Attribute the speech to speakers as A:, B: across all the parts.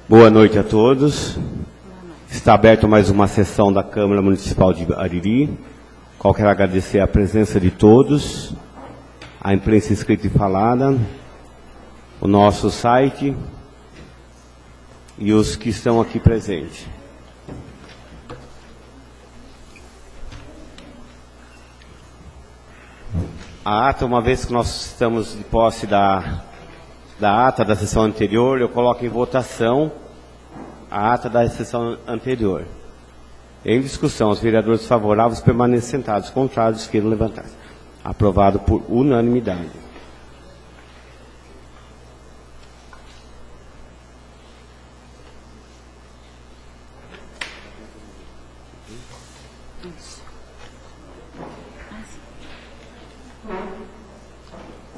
A: Boa noite a todos. Está aberta mais uma sessão da Câmara Municipal de Ariri. Quero agradecer a presença de todos, a imprensa escrita e falada, o nosso site e os que estão aqui presentes. A ata, uma vez que nós estamos de posse da ata da sessão anterior, eu coloco em votação a ata da sessão anterior. Em discussão, os vereadores favoráveis permanecem sentados, contrários queiram levantar-se. Aprovado por unanimidade.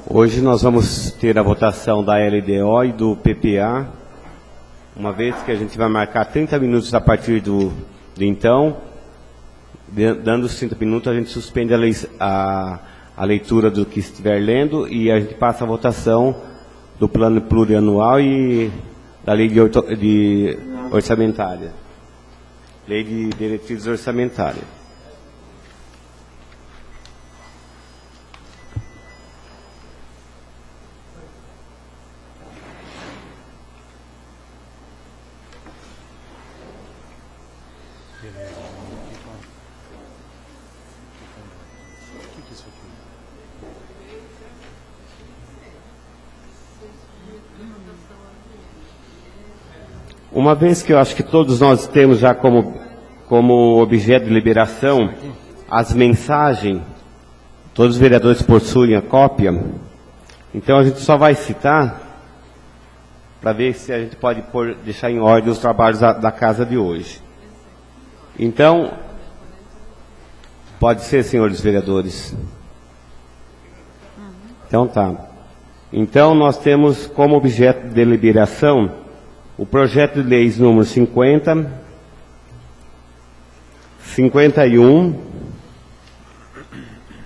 A: Hoje nós vamos ter a votação da LDO e do PPA, uma vez que a gente vai marcar 30 minutos a partir do então, dando os 30 minutos, a gente suspende a leitura do que estiver lendo e a gente passa a votação do plano plurianual e da lei de orçamentária, lei de diretrizes orçamentárias. Uma vez que eu acho que todos nós temos já como objeto de liberação as mensagens, todos os vereadores possuem a cópia, então a gente só vai citar para ver se a gente pode deixar em ordem os trabalhos da casa de hoje. Então, pode ser, senhores vereadores? Então tá. Então nós temos como objeto de deliberação o projeto de leis número 50, 51,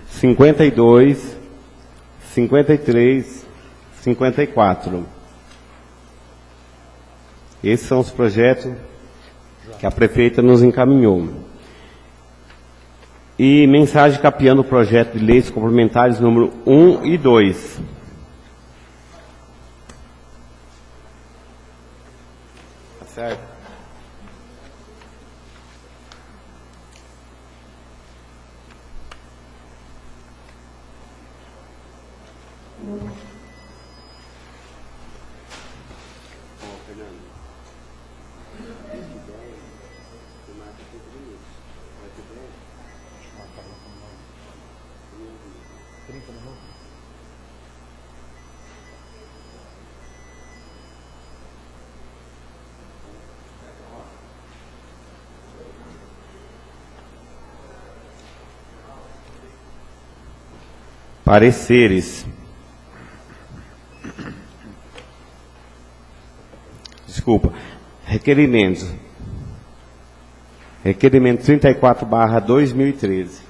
A: 52, 53, 54. Esses são os projetos que a prefeita nos encaminhou. E mensagem capeando o projeto de leis complementares número 1 e 2. Tá certo? Pareceres. Desculpa. Requerimentos. Requerimento 34/2013.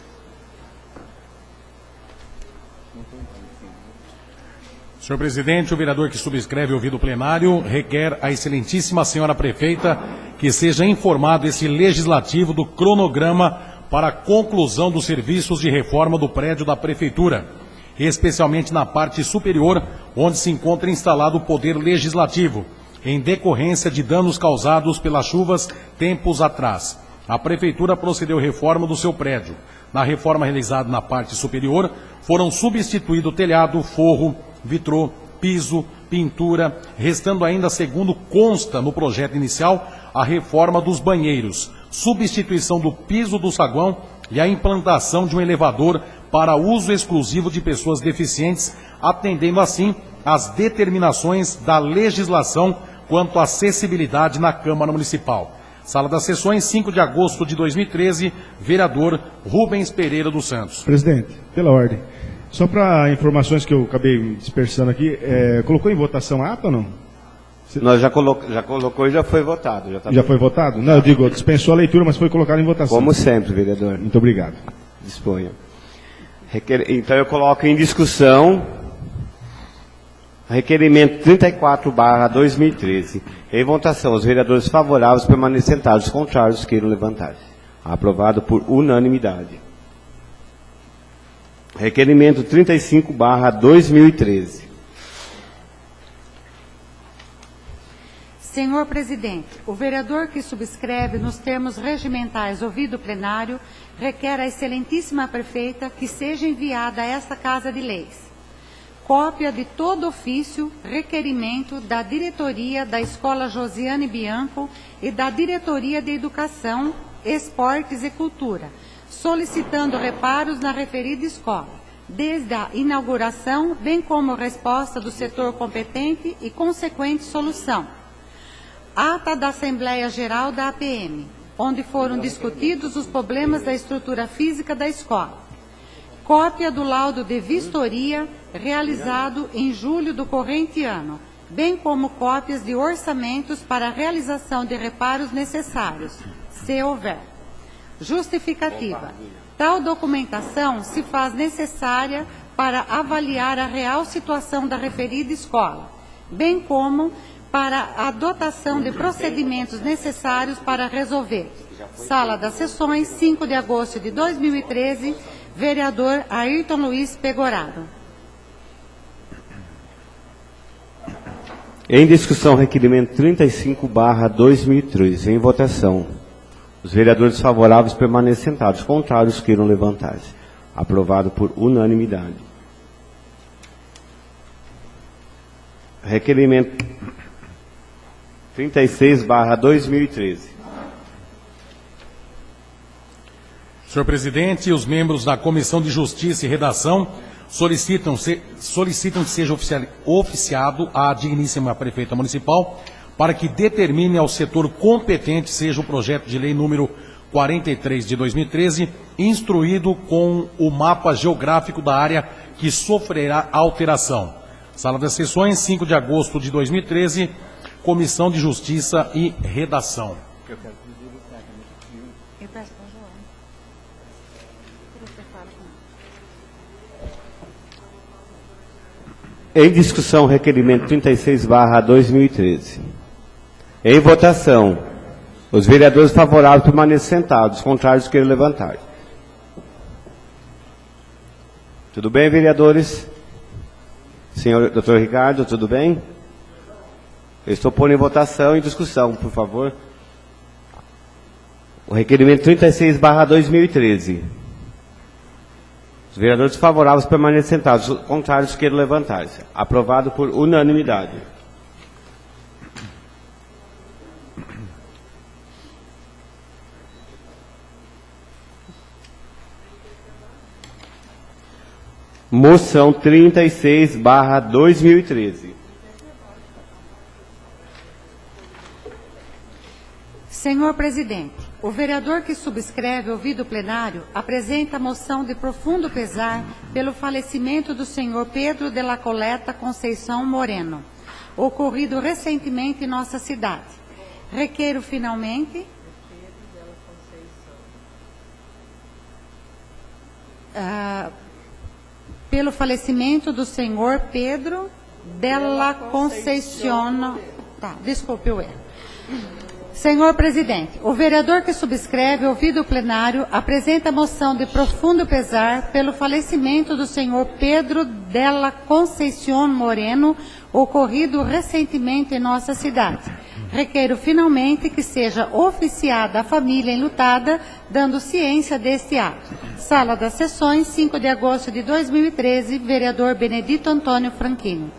B: Senhor presidente, o vereador que subscreve o ouvido plenário requer à excelentíssima senhora prefeita que seja informado esse legislativo do cronograma para a conclusão dos serviços de reforma do prédio da prefeitura, especialmente na parte superior, onde se encontra instalado o poder legislativo, em decorrência de danos causados pelas chuvas tempos atrás. A prefeitura procedeu à reforma do seu prédio. Na reforma realizada na parte superior, foram substituídos telhado, forro, vitrô, piso, pintura, restando ainda, segundo consta no projeto inicial, a reforma dos banheiros, substituição do piso do saguão e a implantação de um elevador para uso exclusivo de pessoas deficientes, atendendo assim às determinações da legislação quanto à acessibilidade na Câmara Municipal. Sala das Sessões, 5 de agosto de 2013, vereador Rubens Pereira dos Santos.
C: Presidente, pela ordem. Só para informações que eu acabei dispersando aqui, colocou em votação a ata ou não?
A: Nós já colocou e já foi votado.
C: Já foi votado? Não, eu digo, dispensou a leitura, mas foi colocado em votação.
A: Como sempre, vereador.
C: Muito obrigado.
A: Disponha. Então eu coloco em discussão Requerimento 34/2013. Em votação, os vereadores favoráveis permanecem sentados, os contrários queiram levantar-se. Aprovado por unanimidade. Requerimento 35/2013.
D: Senhor presidente, o vereador que subscreve nos termos regimentais ouvido o plenário requer à excelentíssima prefeita que seja enviada a esta Casa de Leis cópia de todo ofício, requerimento da diretoria da Escola Josiane Bianco e da Diretoria de Educação, Esportes e Cultura, solicitando reparos na referida escola, desde a inauguração, bem como resposta do setor competente e consequente solução. Ata da Assembleia Geral da APM, onde foram discutidos os problemas da estrutura física da escola. Cópia do laudo de vistoria realizado em julho do corrente ano, bem como cópias de orçamentos para a realização de reparos necessários, se houver. Justificativa. Tal documentação se faz necessária para avaliar a real situação da referida escola, bem como para a dotação de procedimentos necessários para resolver. Sala das Sessões, 5 de agosto de 2013, vereador Ayrton Luiz Pegoraro.
A: Em discussão, requerimento 35/2013. Em votação, os vereadores favoráveis permanecem sentados, os contrários queiram levantar-se. Aprovado por unanimidade. Requerimento 36/2013.
B: Senhor presidente, os membros da Comissão de Justiça e Redação solicitam que seja oficiado à digníssima prefeita municipal para que determine ao setor competente seja o projeto de lei número 43 de 2013, instruído com o mapa geográfico da área que sofrerá alteração. Sala das Sessões, 5 de agosto de 2013, Comissão de Justiça e Redação.
D: Eu peço para o João. Você fala com
A: Em discussão, requerimento 36/2013. Em votação, os vereadores favoráveis permanecem sentados, os contrários queiram levantar. Tudo bem, vereadores? Senhor Dr. Ricardo, tudo bem? Eu estou pondo em votação e discussão, por favor. O requerimento 36/2013. Os vereadores favoráveis permanecem sentados, os contrários queiram levantar-se. Aprovado por unanimidade. Moção 36/2013.
D: Senhor presidente, o vereador que subscreve ouvido plenário apresenta a moção de profundo pesar pelo falecimento do senhor Pedro de la Coleta Conceição Moreno, ocorrido recentemente em nossa cidade. Requeiro finalmente pelo falecimento do senhor Pedro de la Conceição. Desculpe o erro. Senhor presidente, o vereador que subscreve ouvido plenário apresenta a moção de profundo pesar pelo falecimento do senhor Pedro de la Conceição Moreno, ocorrido recentemente em nossa cidade. Requeiro finalmente que seja oficiada a família enlutada, dando ciência deste ato. Sala das Sessões, 5 de agosto de 2013, vereador Benedito Antônio Franchini.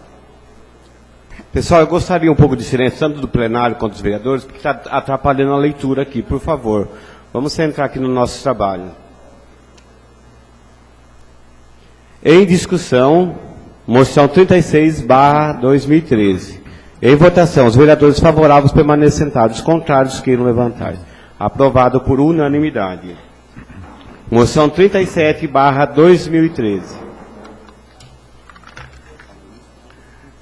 A: Pessoal, eu gostaria um pouco de silêncio, tanto do plenário quanto dos vereadores, porque está atrapalhando a leitura aqui, por favor. Vamos centrar aqui no nosso trabalho. Em discussão, moção 36/2013. Em votação, os vereadores favoráveis permanecem sentados, os contrários queiram levantar. Aprovado por unanimidade. Moção 37/2013.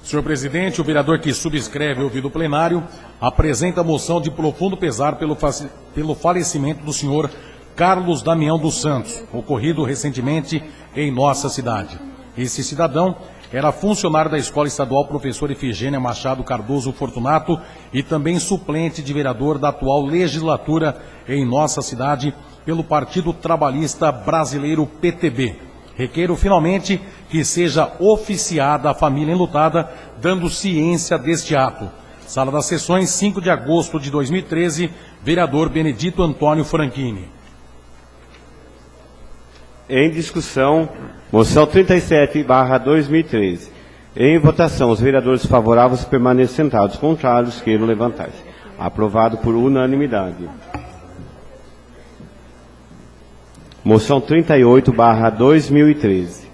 B: Senhor presidente, o vereador que subscreve ouvido plenário apresenta a moção de profundo pesar pelo falecimento do senhor Carlos Damião dos Santos, ocorrido recentemente em nossa cidade. Esse cidadão era funcionário da Escola Estadual Professor Efigênia Machado Cardoso Fortunato e também suplente de vereador da atual legislatura em nossa cidade pelo Partido Trabalhista Brasileiro PTB. Requeiro finalmente que seja oficiada a família enlutada, dando ciência deste ato. Sala das Sessões, 5 de agosto de 2013, vereador Benedito Antônio Franchini.
A: Em discussão, moção 37/2013. Em votação, os vereadores favoráveis permanecem sentados, contrários queiram levantar-se. Aprovado por unanimidade. Moção 38/2013.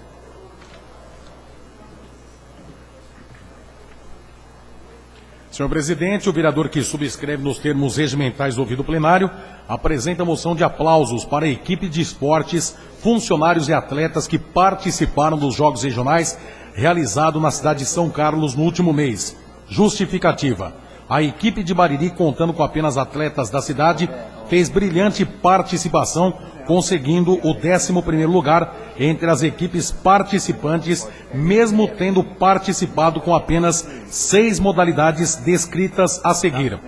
B: Senhor presidente, o vereador que subscreve nos termos regimentais ouvido plenário apresenta moção de aplausos para a equipe de esportes, funcionários e atletas que participaram dos Jogos Regionais realizado na cidade de São Carlos no último mês. Justificativa. A equipe de Bariri, contando com apenas atletas da cidade, fez brilhante participação, conseguindo o 11º lugar entre as equipes participantes, mesmo tendo participado com apenas 6 modalidades descritas a seguir.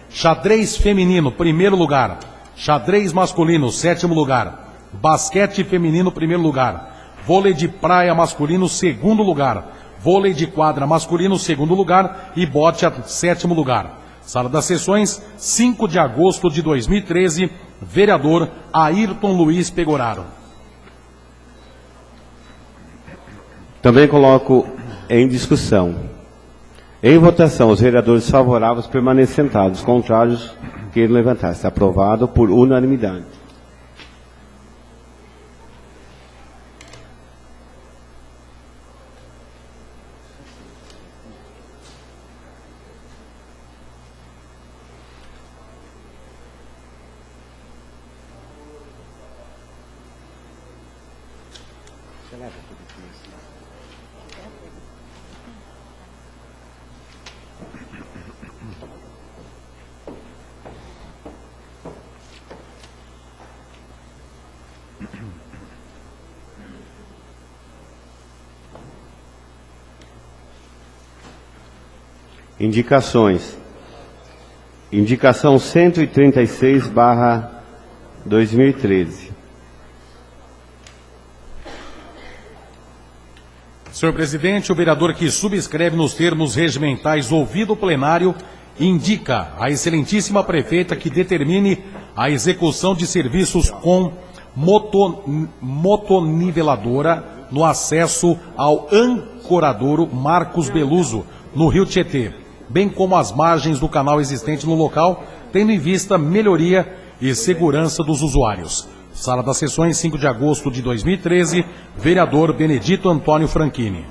B: Xadrez feminino, 1º lugar. Xadrez masculino, 7º lugar. Basquete feminino, 1º lugar. Vôlei de praia masculino, 2º lugar. Vôlei de quadra masculino, 2º lugar. E bote, 7º lugar. Sala das Sessões, 5 de agosto de 2013, vereador Ayrton Luiz Pegoraro.
A: Também coloco em discussão. Em votação, os vereadores favoráveis permanecem sentados, contrários queiram levantar-se. Aprovado por unanimidade. Indicações. Indicação 136/2013.
B: Senhor presidente, o vereador que subscreve nos termos regimentais ouvido o plenário indica à excelentíssima prefeita que determine a execução de serviços com motoniveladora no acesso ao ancoradouro Marcos Beluso, no Rio Tietê, bem como as margens do canal existente no local, tendo em vista melhoria e segurança dos usuários. Sala das Sessões, 5 de agosto de 2013, vereador Benedito Antônio Franchini.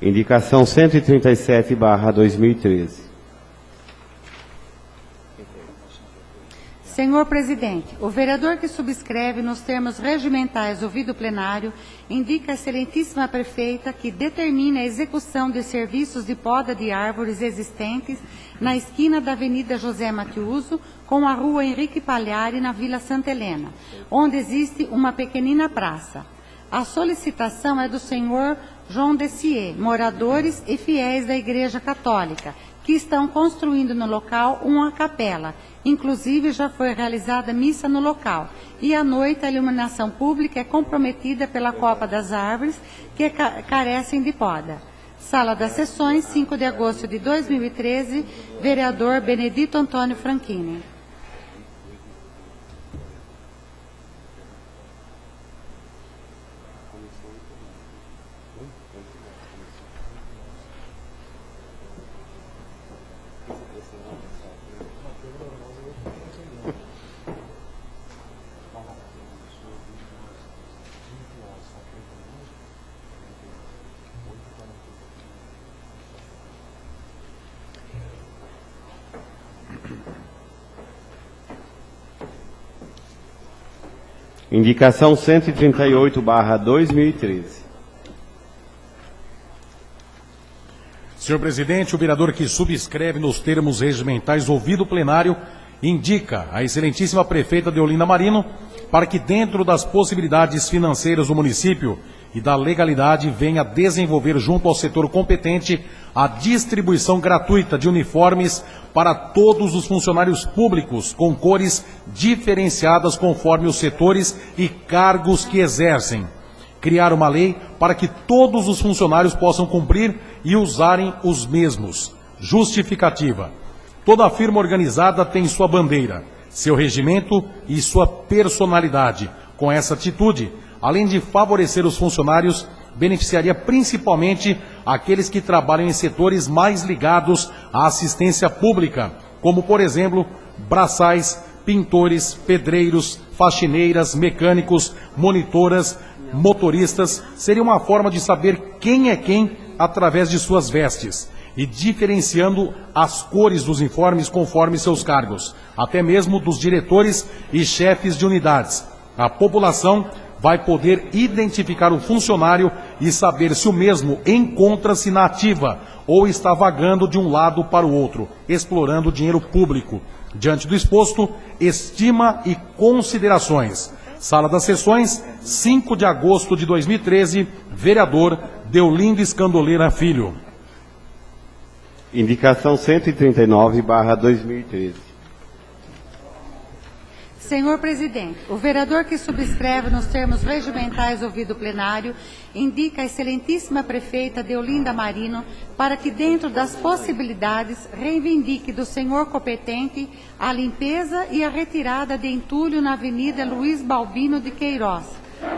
A: Indicação 137/2013.
D: Senhor presidente, o vereador que subscreve nos termos regimentais ouvido plenário indica à excelentíssima prefeita que determine a execução de serviços de poda de árvores existentes na esquina da Avenida José Matiuso com a Rua Henrique Palhari, na Vila Santa Helena, onde existe uma pequenina praça. A solicitação é do senhor João Dessier, moradores e fiéis da Igreja Católica, que estão construindo no local uma capela. Inclusive, já foi realizada missa no local. E à noite, a iluminação pública é comprometida pela copa das árvores, que carecem de poda. Sala das Sessões, 5 de agosto de 2013, vereador Benedito Antônio Franchini.
A: Indicação 138/2013.
B: Senhor presidente, o vereador que subscreve nos termos regimentais ouvido o plenário indica à excelentíssima prefeita Deolinda Marino para que, dentro das possibilidades financeiras do município e da legalidade, venha desenvolver junto ao setor competente a distribuição gratuita de uniformes para todos os funcionários públicos com cores diferenciadas conforme os setores e cargos que exercem. Criar uma lei para que todos os funcionários possam cumprir e usarem os mesmos. Justificativa. Toda firma organizada tem sua bandeira, seu regimento e sua personalidade. Com essa atitude, além de favorecer os funcionários, beneficiaria principalmente aqueles que trabalham em setores mais ligados à assistência pública, como, por exemplo, braçais, pintores, pedreiros, faxineiras, mecânicos, monitoras, motoristas. Seria uma forma de saber quem é quem através de suas vestes e diferenciando as cores dos uniformes conforme seus cargos, até mesmo dos diretores e chefes de unidades. A população vai poder identificar o funcionário e saber se o mesmo encontra-se na ativa ou está vagando de um lado para o outro, explorando o dinheiro público. Diante do exposto, estima e considerações. Sala das Sessões, 5 de agosto de 2013, vereador Deolindo Scandoleira Filho.
A: Indicação 139/2013.
D: Senhor presidente, o vereador que subscreve nos termos regimentais ouvido plenário indica a excelentíssima prefeita Deolinda Marino para que, dentro das possibilidades, reivindique do senhor competente a limpeza e a retirada de entulho na Avenida Luiz Balbino de Queiroz,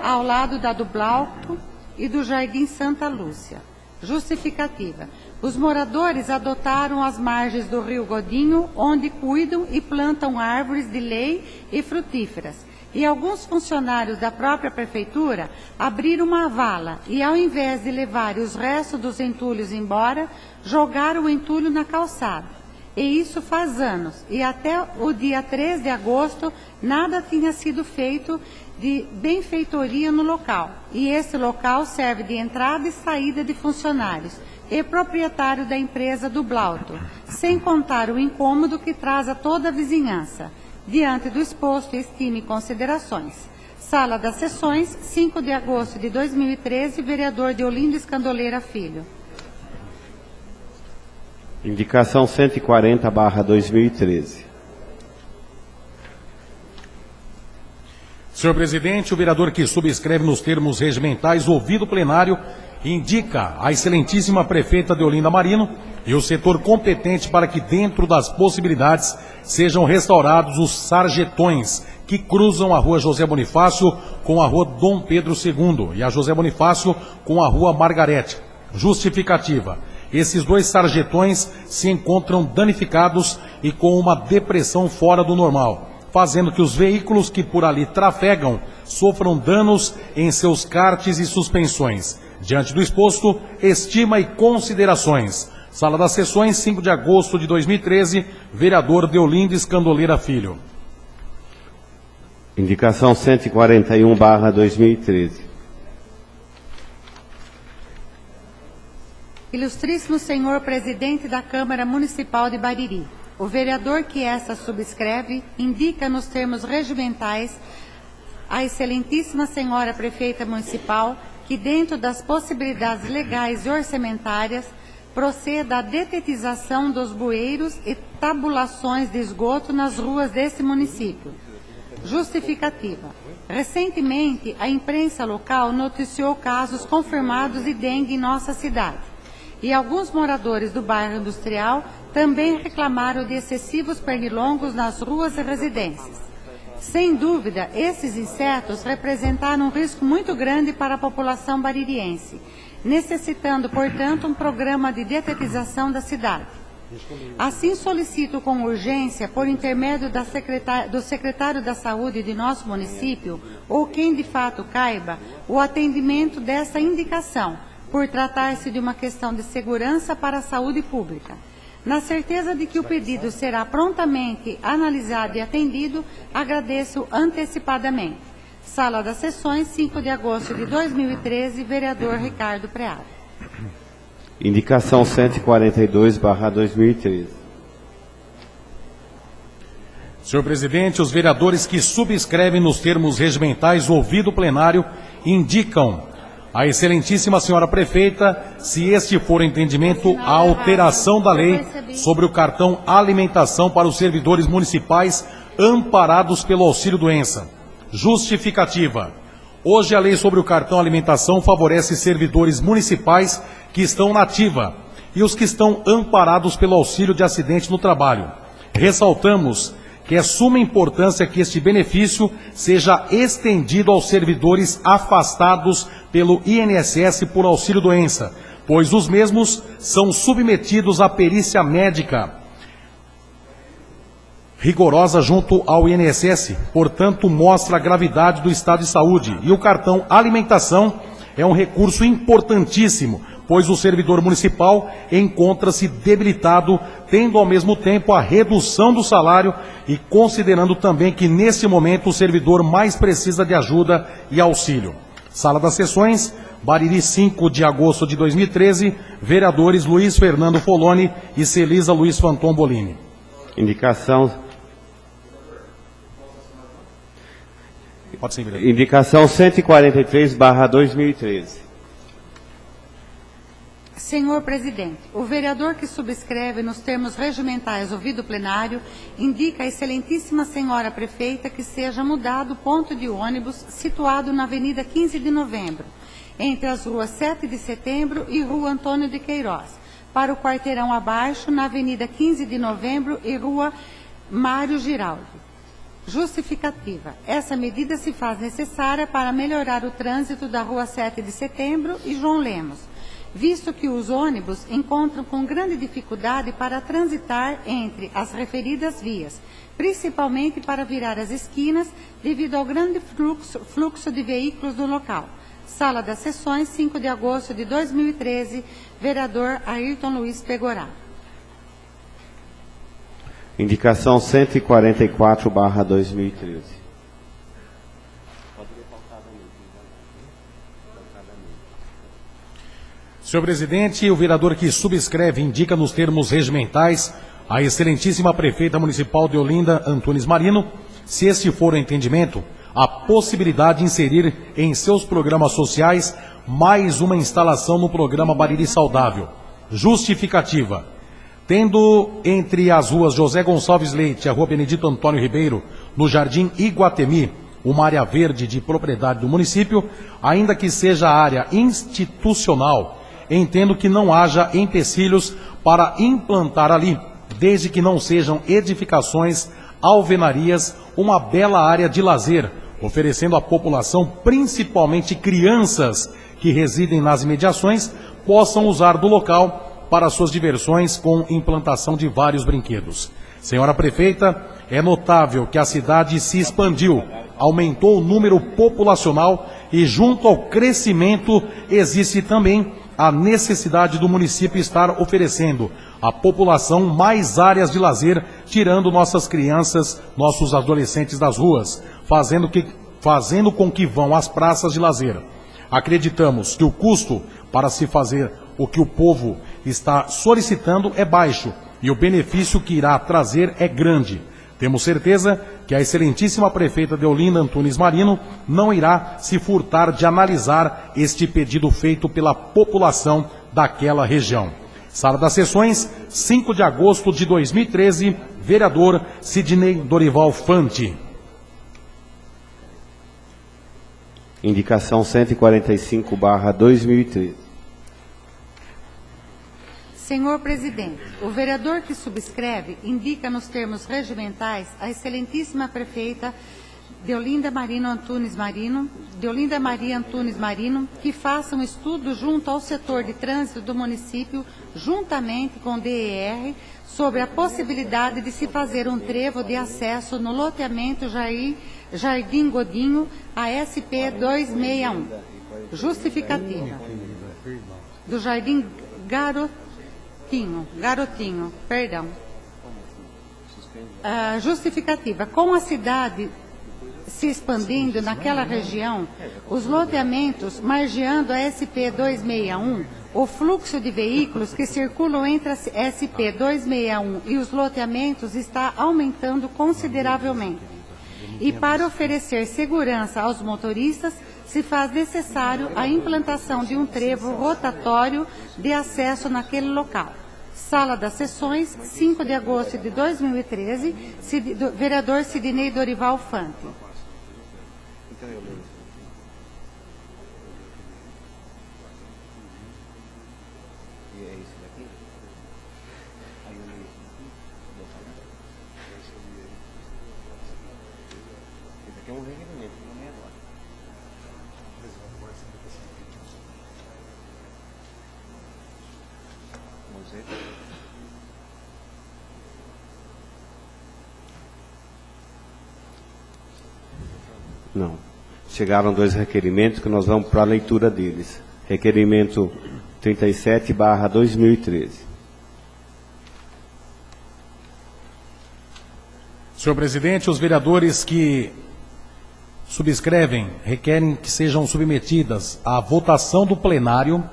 D: ao lado da do Blauto e do Jardim Santa Lúcia. Justificativa. Os moradores adotaram as margens do Rio Godinho, onde cuidam e plantam árvores de lei e frutíferas. E alguns funcionários da própria prefeitura abriram uma vala e, ao invés de levar os restos dos entulhos embora, jogaram o entulho na calçada. E isso faz anos. E até o dia 3 de agosto, nada tinha sido feito de benfeitoria no local. E esse local serve de entrada e saída de funcionários e proprietário da empresa do Blauto, sem contar o incômodo que traz a toda a vizinhança. Diante do exposto, estime considerações. Sala das Sessões, 5 de agosto de 2013, vereador Deolindo Scandoleira Filho.
A: Indicação 140/2013.
B: Senhor presidente, o vereador que subscreve nos termos regimentais ouvido plenário indica a excelentíssima prefeita Deolinda Marino e o setor competente para que, dentro das possibilidades, sejam restaurados os sarjetões que cruzam a rua José Bonifácio com a rua Dom Pedro II e a José Bonifácio com a rua Margarete. Justificativa. Esses dois sarjetões se encontram danificados e com uma depressão fora do normal, fazendo que os veículos que por ali trafegam sofram danos em seus kartes e suspensões. Diante do exposto, estima e considerações. Sala das Sessões, 5 de agosto de 2013, vereador Deolindo Scandoleira Filho.
A: Indicação 141/2013.
D: Ilustríssimo senhor presidente da Câmara Municipal de Bariri, o vereador que essa subscreve indica nos termos regimentais a excelentíssima senhora prefeita municipal que, dentro das possibilidades legais e orçamentárias, proceda à detetização dos bueiros e tabulações de esgoto nas ruas desse município. Justificativa. Recentemente, a imprensa local noticiou casos confirmados de dengue em nossa cidade. E alguns moradores do bairro industrial também reclamaram de excessivos pernilongos nas ruas e residências. Sem dúvida, esses insetos representaram um risco muito grande para a população baririense, necessitando, portanto, um programa de detetização da cidade. Assim, solicito com urgência, por intermédio do secretário da Saúde de nosso município, ou quem de fato caiba, o atendimento dessa indicação, por tratar-se de uma questão de segurança para a saúde pública. Na certeza de que o pedido será prontamente analisado e atendido, agradeço antecipadamente. Sala das Sessões, 5 de agosto de 2013, vereador Ricardo Preado.
A: Indicação 142/2013.
B: Senhor presidente, os vereadores que subscrevem nos termos regimentais ouvido o plenário indicam à excelentíssima senhora prefeita, se este for o entendimento, a alteração da lei sobre o cartão alimentação para os servidores municipais amparados pelo auxílio-doença. Justificativa. Hoje a lei sobre o cartão alimentação favorece servidores municipais que estão na ativa e os que estão amparados pelo auxílio de acidente no trabalho. Ressaltamos que é suma importância que este benefício seja estendido aos servidores afastados pelo INSS por auxílio-doença, pois os mesmos são submetidos à perícia médica rigorosa junto ao INSS, portanto mostra a gravidade do estado de saúde. E o cartão alimentação é um recurso importantíssimo, pois o servidor municipal encontra-se debilitado, tendo ao mesmo tempo a redução do salário e considerando também que nesse momento o servidor mais precisa de ajuda e auxílio. Sala das Sessões, Bariri, 5 de agosto de 2013, vereadores Luiz Fernando Foloni e Celisa Luiz Fanton Bolini.
A: Pode ser, vereador. Indicação 143/2013.
D: Senhor presidente, o vereador que subscreve nos termos regimentais ouvido o plenário indica à excelentíssima senhora prefeita que seja mudado o ponto de ônibus situado na Avenida 15 de Novembro, entre as ruas 7 de Setembro e Rua Antônio de Queiroz, para o quarteirão abaixo na Avenida 15 de Novembro e Rua Mário Giraldi. Justificativa. Essa medida se faz necessária para melhorar o trânsito da Rua 7 de Setembro e João Lemos, visto que os ônibus encontram com grande dificuldade para transitar entre as referidas vias, principalmente para virar as esquinas, devido ao grande fluxo de veículos no local. Sala das Sessões, 5 de agosto de 2013, vereador Ayrton Luiz Pegoraro.
A: Indicação 144/2013.
B: Senhor presidente, o vereador que subscreve indica nos termos regimentais a excelentíssima prefeita municipal de Olinda, Antunes Marino, se este for o entendimento, a possibilidade de inserir em seus programas sociais mais uma instalação no programa Bariri Saudável. Justificativa. Tendo entre as ruas José Gonçalves Leite e a rua Benedito Antônio Ribeiro, no Jardim Iguatemi, uma área verde de propriedade do município, ainda que seja área institucional, entendo que não haja empecilhos para implantar ali, desde que não sejam edificações, alvenarias, uma bela área de lazer, oferecendo à população, principalmente crianças que residem nas imediações, possam usar do local para suas diversões com implantação de vários brinquedos. Senhora prefeita, é notável que a cidade se expandiu, aumentou o número populacional e junto ao crescimento existe também a necessidade do município estar oferecendo à população mais áreas de lazer, tirando nossas crianças, nossos adolescentes das ruas, fazendo com que vão às praças de lazer. Acreditamos que o custo para se fazer o que o povo está solicitando é baixo e o benefício que irá trazer é grande. Temos certeza que a excelentíssima prefeita de Olinda, Antunes Marino, não irá se furtar de analisar este pedido feito pela população daquela região. Sala das Sessões, 5 de agosto de 2013, vereador Sidney Dorival Fante.
A: Indicação 145/2013.
D: Senhor presidente, o vereador que subscreve indica nos termos regimentais a excelentíssima prefeita Deolinda Maria Antunes Marino, que faça um estudo junto ao setor de trânsito do município, juntamente com o DER, sobre a possibilidade de se fazer um trevo de acesso no loteamento Jardim Godinho, a SP 261. Justificativa. Do Jardim Garotinho, perdão. Justificativa. Com a cidade se expandindo naquela região, os loteamentos margeando a SP 261 O fluxo de veículos que circulam entre a SP-261 e os loteamentos está aumentando consideravelmente. E para oferecer segurança aos motoristas, se faz necessário a implantação de um trevo rotatório de acesso naquele local. Sala das Sessões, 5 de agosto de 2013, vereador Sidnei Dorival Fante.
A: Não. Chegaram 2 requerimentos que nós vamos para a leitura deles. Requerimento 37/2013.
B: Senhor presidente, os vereadores que subscrevem requerem que sejam submetidas à votação do plenário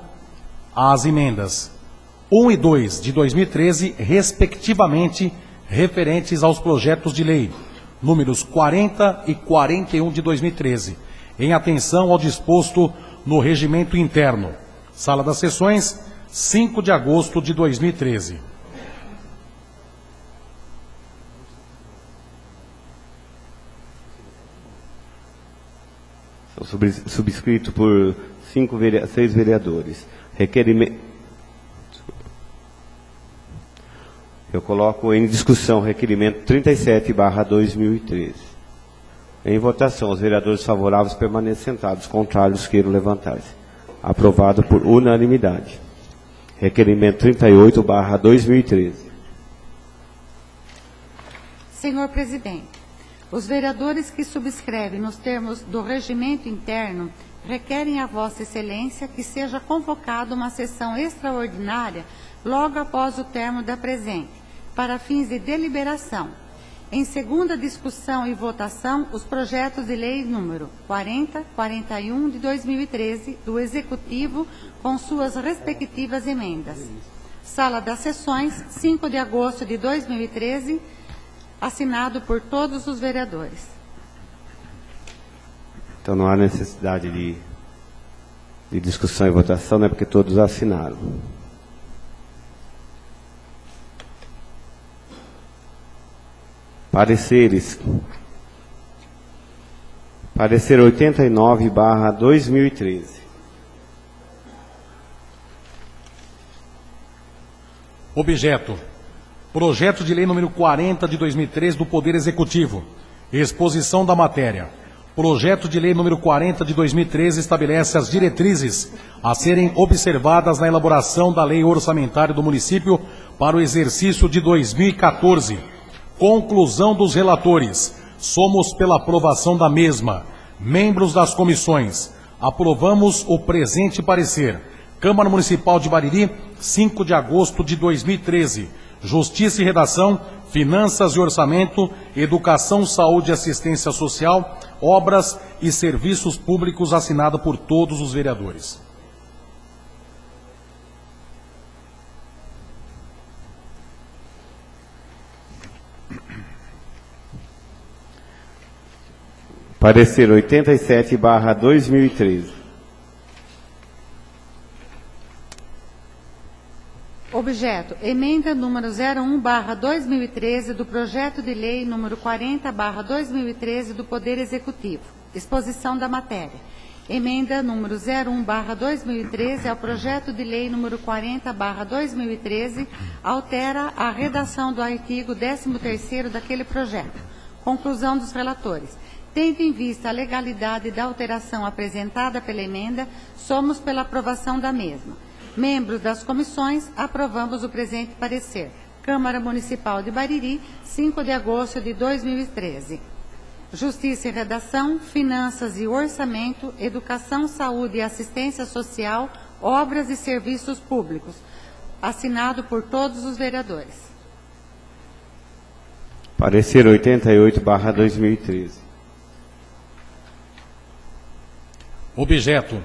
B: as emendas 1 e 2 de 2013, respectivamente, referentes aos projetos de lei números 40 e 41 de 2013, em atenção ao disposto no regimento interno. Sala das Sessões, 5 de agosto de 2013.
A: Subscrito por 6 vereadores. Requerimento. Eu coloco em discussão requerimento 37/2013. Em votação, os vereadores favoráveis permanecem sentados, contrários queiram levantar-se. Aprovado por unanimidade. Requerimento 38/2013.
D: Senhor presidente, os vereadores que subscrevem nos termos do regimento interno requerem a Vossa Excelência que seja convocada uma sessão extraordinária logo após o término da presente, para fins de deliberação. Em segunda discussão e votação, os projetos de lei número 40, 41 de 2013 do Executivo com suas respectivas emendas. Sala das Sessões, 5 de agosto de 2013, assinado por todos os vereadores.
A: Então não há necessidade de discussão e votação, né, porque todos assinaram. Pareceres. Parecer 89/2013.
B: Objeto. Projeto de lei número 40 de 2013 do Poder Executivo. Exposição da matéria. Projeto de lei número 40 de 2013 estabelece as diretrizes a serem observadas na elaboração da lei orçamentária do município para o exercício de 2014. Conclusão dos relatores. Somos pela aprovação da mesma. Membros das comissões. Aprovamos o presente parecer. Câmara Municipal de Bariri, 5 de agosto de 2013. Justiça e Redação, Finanças e Orçamento, Educação, Saúde e Assistência Social, Obras e Serviços Públicos, assinada por todos os vereadores.
A: Parecer 87/2013.
D: Objeto, emenda número 01/2013 do projeto de lei número 40/2013 do Poder Executivo. Exposição da matéria. Emenda número 01/2013 ao projeto de lei número 40/2013 altera a redação do artigo 13º daquele projeto. Conclusão dos relatores. Tendo em vista a legalidade da alteração apresentada pela emenda, somos pela aprovação da mesma. Membros das comissões, aprovamos o presente parecer. Câmara Municipal de Bariri, 5 de agosto de 2013. Justiça e Redação, Finanças e Orçamento, Educação, Saúde e Assistência Social, Obras e Serviços Públicos. Assinado por todos os vereadores.
A: Parecer 88/2013.
B: Objeto.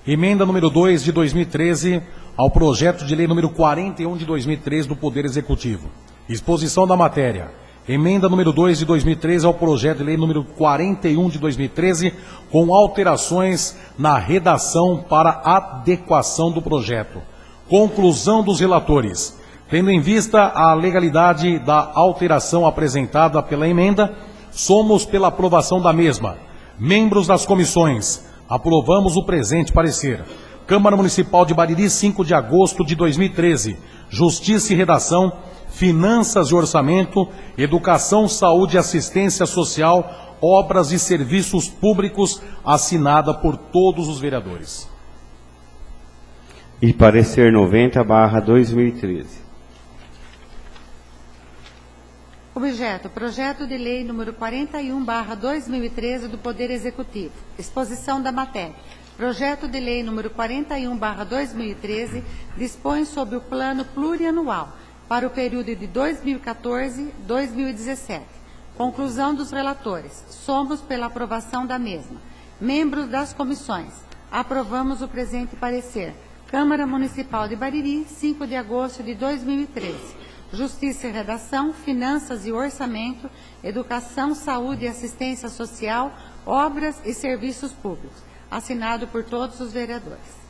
B: Emenda número 2 de 2013 ao projeto de lei número 41 de 2013 do Poder Executivo. Exposição da matéria. Emenda número 2 de 2013 ao projeto de lei número 41 de 2013, com alterações na redação para adequação do projeto. Conclusão dos relatores. Tendo em vista a legalidade da alteração apresentada pela emenda, somos pela aprovação da mesma. Membros das comissões, aprovamos o presente parecer. Câmara Municipal de Bariri, 5 de agosto de 2013. Justiça e Redação, Finanças e Orçamento, Educação, Saúde e Assistência Social, Obras e Serviços Públicos, assinada por todos os vereadores.
A: E parecer 90/2013.
D: Objeto: projeto de lei número 41/2013 do Poder Executivo. Exposição da matéria. Projeto de lei número 41/2013 dispõe sobre o plano plurianual para o período de 2014-2017. Conclusão dos relatores. Somos pela aprovação da mesma. Membros das comissões. Aprovamos o presente parecer. Câmara Municipal de Bariri, 5 de agosto de 2013. Justiça e Redação, Finanças e Orçamento, Educação, Saúde e Assistência Social, Obras e Serviços Públicos. Assinado por todos os vereadores.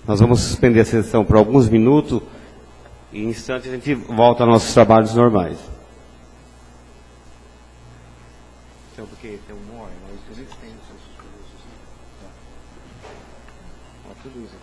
A: Nós vamos suspender a sessão por alguns minutos e em instantes a gente volta aos nossos trabalhos normais. Então, porque tem uma hora, mas eles têm tudo isso.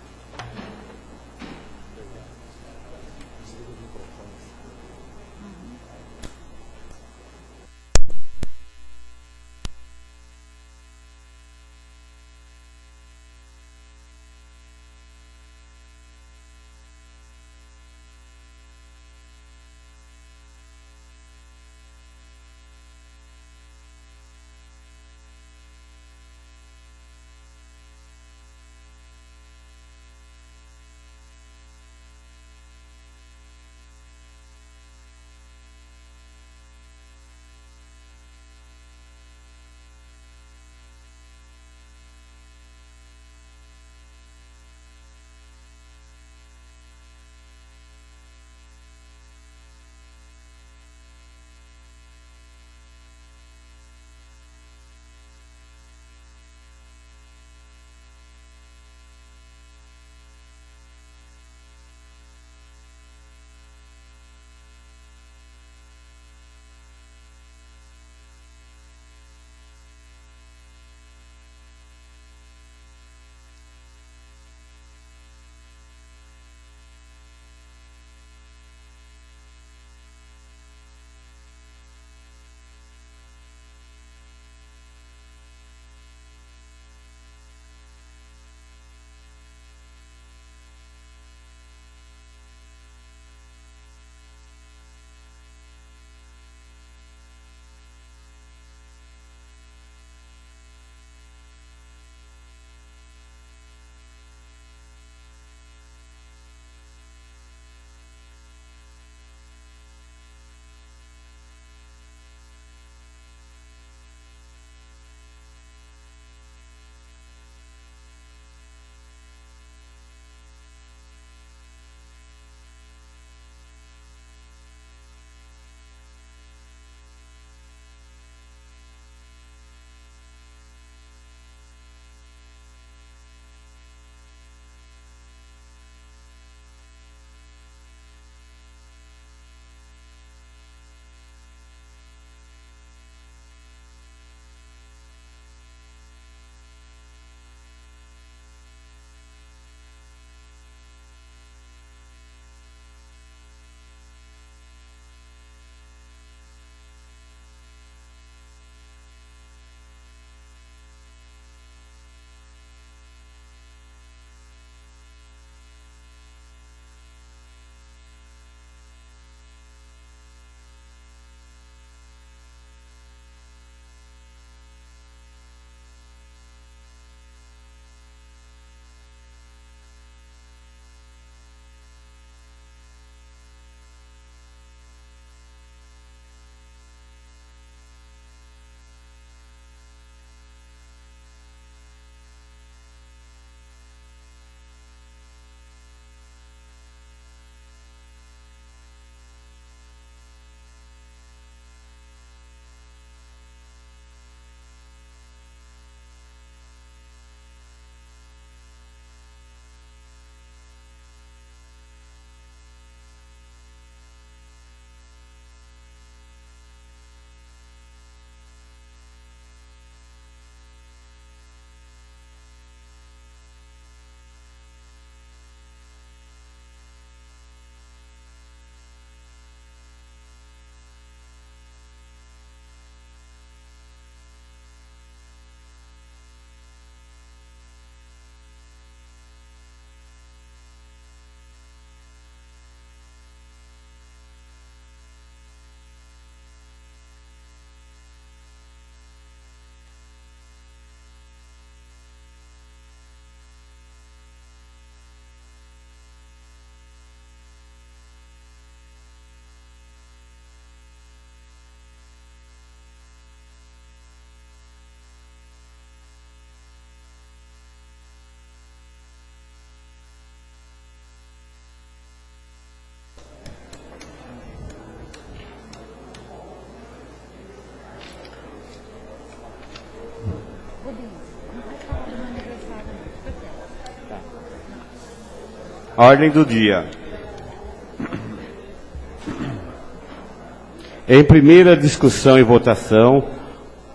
A: Ordem do dia. Em primeira discussão e votação,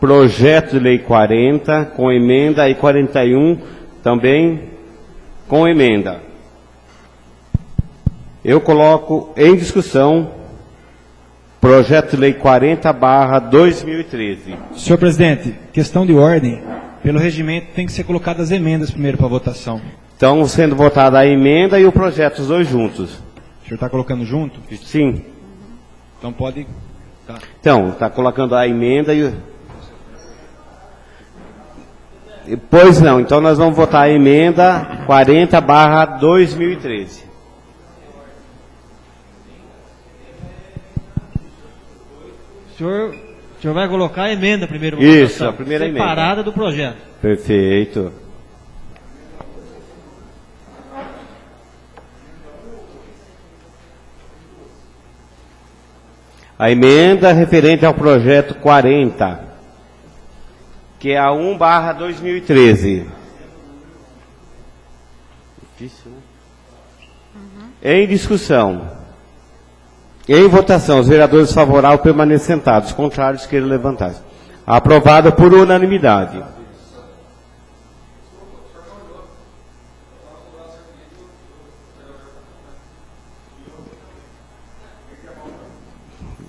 A: projeto de lei 40 com emenda e 41 também com emenda. Eu coloco em discussão projeto de lei 40/2013.
E: Senhor presidente, questão de ordem. Pelo regimento tem que ser colocadas as emendas primeiro para votação.
A: Estão sendo votada a emenda e o projeto, os dois juntos.
E: O senhor está colocando junto?
A: Sim.
E: Então pode... Tá.
A: Então, está colocando a emenda e... Pois não, então nós vamos votar a emenda 40/2013.
F: O senhor vai colocar a emenda primeiro.
A: Isso, a primeira emenda.
F: Separada do projeto.
A: Perfeito. A emenda referente ao projeto 40, que é a 1/2013. Difícil, né? Em discussão. Em votação, os vereadores favoráveis permanecem sentados, contrários queiram levantar-se. Aprovada por unanimidade.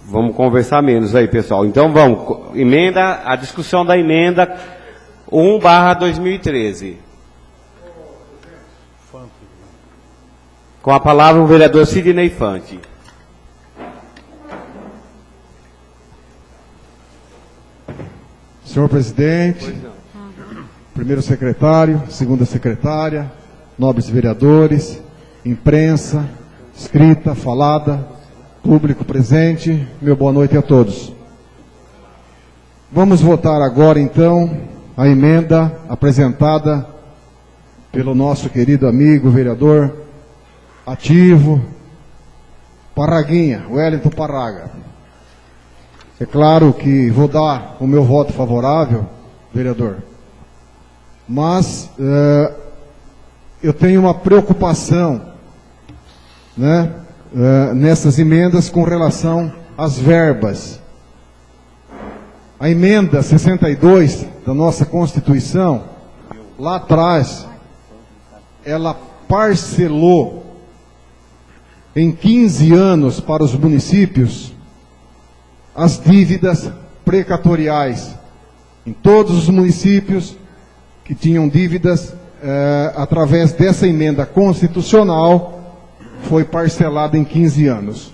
A: Vamos conversar menos aí, pessoal. Então vamos, emenda, a discussão da emenda 1/2013. Com a palavra o vereador Sidney Fante.
C: Senhor presidente, primeiro secretário, segunda secretária, nobres vereadores, imprensa, escrita, falada, público presente, meu boa noite a todos. Vamos votar agora então a emenda apresentada pelo nosso querido amigo vereador ativo, Parraguinha, Wellington Parraga. É claro que vou dar o meu voto favorável, vereador, mas eu tenho uma preocupação, né, nessas emendas com relação às verbas. A emenda 62 da nossa Constituição, lá atrás, ela parcelou em 15 anos para os municípios as dívidas precatoriais. Em todos os municípios que tinham dívidas, através dessa emenda constitucional, foi parcelada em 15 anos.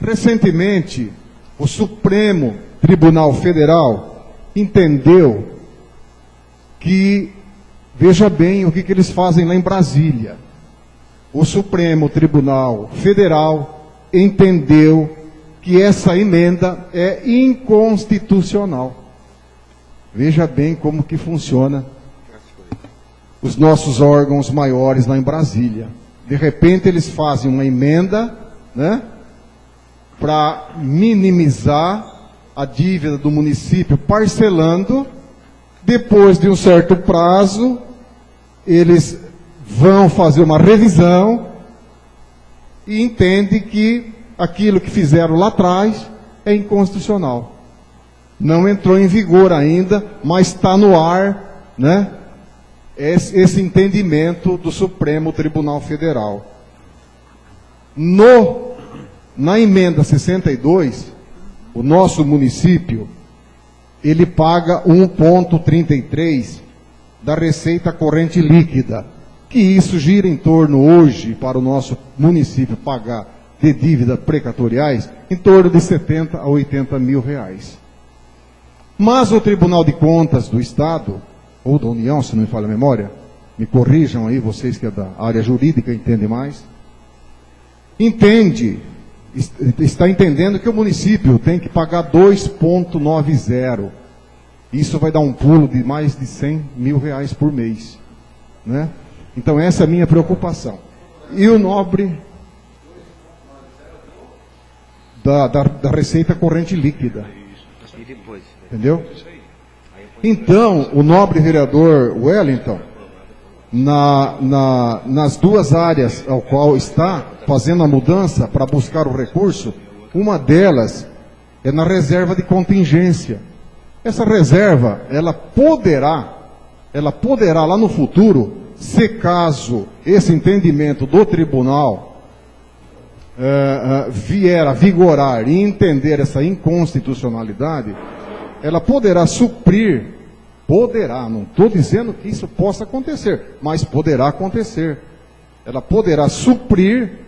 C: Recentemente, o Supremo Tribunal Federal entendeu que, veja bem o que eles fazem lá em Brasília. O Supremo Tribunal Federal entendeu que essa emenda é inconstitucional. Veja bem como que funciona os nossos órgãos maiores lá em Brasília. De repente eles fazem uma emenda, né, para minimizar a dívida do município, parcelando. Depois de um certo prazo, eles vão fazer uma revisão e entendem que aquilo que fizeram lá atrás é inconstitucional. Não entrou em vigor ainda, mas está no ar, né, esse entendimento do Supremo Tribunal Federal. Na emenda 62, o nosso município, ele paga 1,33 da receita corrente líquida, que isso gira em torno hoje, para o nosso município pagar de dívida precatoriais, em torno de 70 a 80 mil reais. Mas o Tribunal de Contas do Estado, ou da União, se não me falha a memória, me corrijam aí, vocês que é da área jurídica entendem mais, está entendendo que o município tem que pagar 2,90. Isso vai dar um pulo de mais de 100 mil reais por mês, né? Então essa é a minha preocupação. E o nobre da receita corrente líquida. Entendeu? Então, o nobre vereador Wellington, nas duas áreas ao qual está fazendo a mudança para buscar o recurso, uma delas é na reserva de contingência. Essa reserva, ela poderá lá no futuro, se caso esse entendimento do tribunal vier a vigorar e entender essa inconstitucionalidade, ela poderá suprir, não estou dizendo que isso possa acontecer, mas poderá acontecer. Ela poderá suprir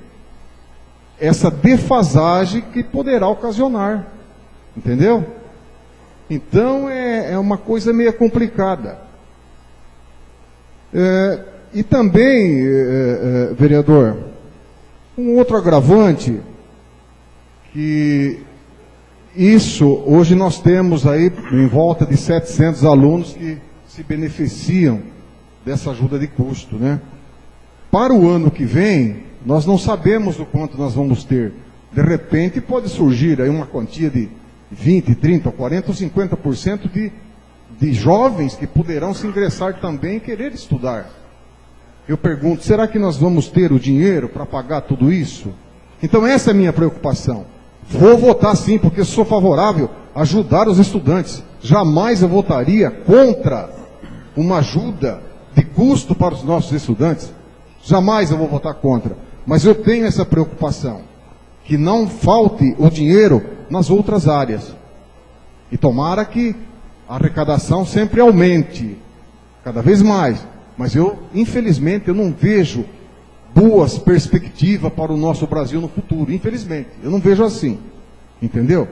C: essa defasagem que poderá ocasionar, entendeu? Então é uma coisa meio complicada. E também, vereador, um outro agravante, que isso, hoje nós temos aí em volta de 700 alunos que se beneficiam dessa ajuda de custo, né? Para o ano que vem, nós não sabemos o quanto nós vamos ter. De repente pode surgir aí uma quantia de 20, 30, 40 ou 50% de jovens que poderão se ingressar também e querer estudar. Eu pergunto, será que nós vamos ter o dinheiro para pagar tudo isso? Então essa é a minha preocupação. Vou votar sim, porque sou favorável a ajudar os estudantes. Jamais eu votaria contra uma ajuda de custo para os nossos estudantes. Jamais eu vou votar contra. Mas eu tenho essa preocupação, que não falte o dinheiro nas outras áreas. E tomara que a arrecadação sempre aumente, cada vez mais. Mas infelizmente, eu não vejo boas perspectivas para o nosso Brasil no futuro. Infelizmente, eu não vejo assim. Entendeu?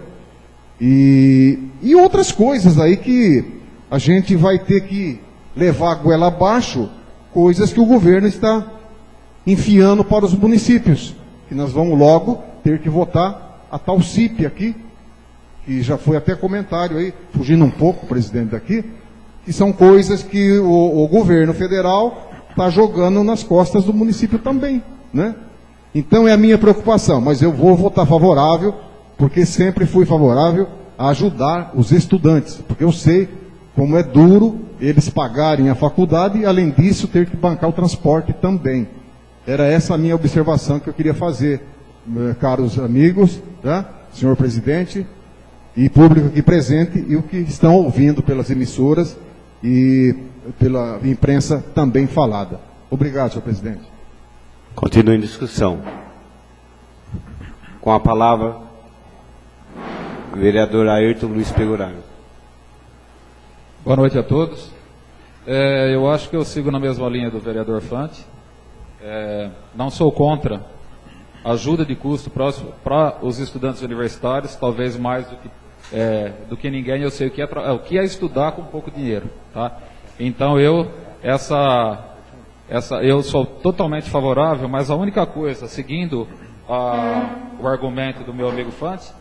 C: E outras coisas aí que a gente vai ter que levar a goela abaixo, coisas que o governo está enfiando para os municípios. Que nós vamos logo ter que votar a tal CIP aqui, que já foi até comentário aí, fugindo um pouco, presidente, daqui, que são coisas que o governo federal está jogando nas costas do município também, né? Então é a minha preocupação, mas eu vou votar favorável, porque sempre fui favorável a ajudar os estudantes, porque eu sei como é duro eles pagarem a faculdade e, além disso, ter que bancar o transporte também. Era essa a minha observação que eu queria fazer, caros amigos, tá? Senhor presidente, e público aqui presente, e o que estão ouvindo pelas emissoras e pela imprensa também falada. Obrigado, senhor presidente.
A: Continua em discussão. Com a palavra, o vereador Ayrton Luiz Pegoraro.
G: Boa noite a todos. Eu acho que eu sigo na mesma linha do vereador Fante. Não sou contra a ajuda de custo para os estudantes universitários, talvez mais do que ninguém. Eu sei o que é estudar com pouco dinheiro, tá? Então eu sou totalmente favorável, mas a única coisa, seguindo o argumento do meu amigo Fante,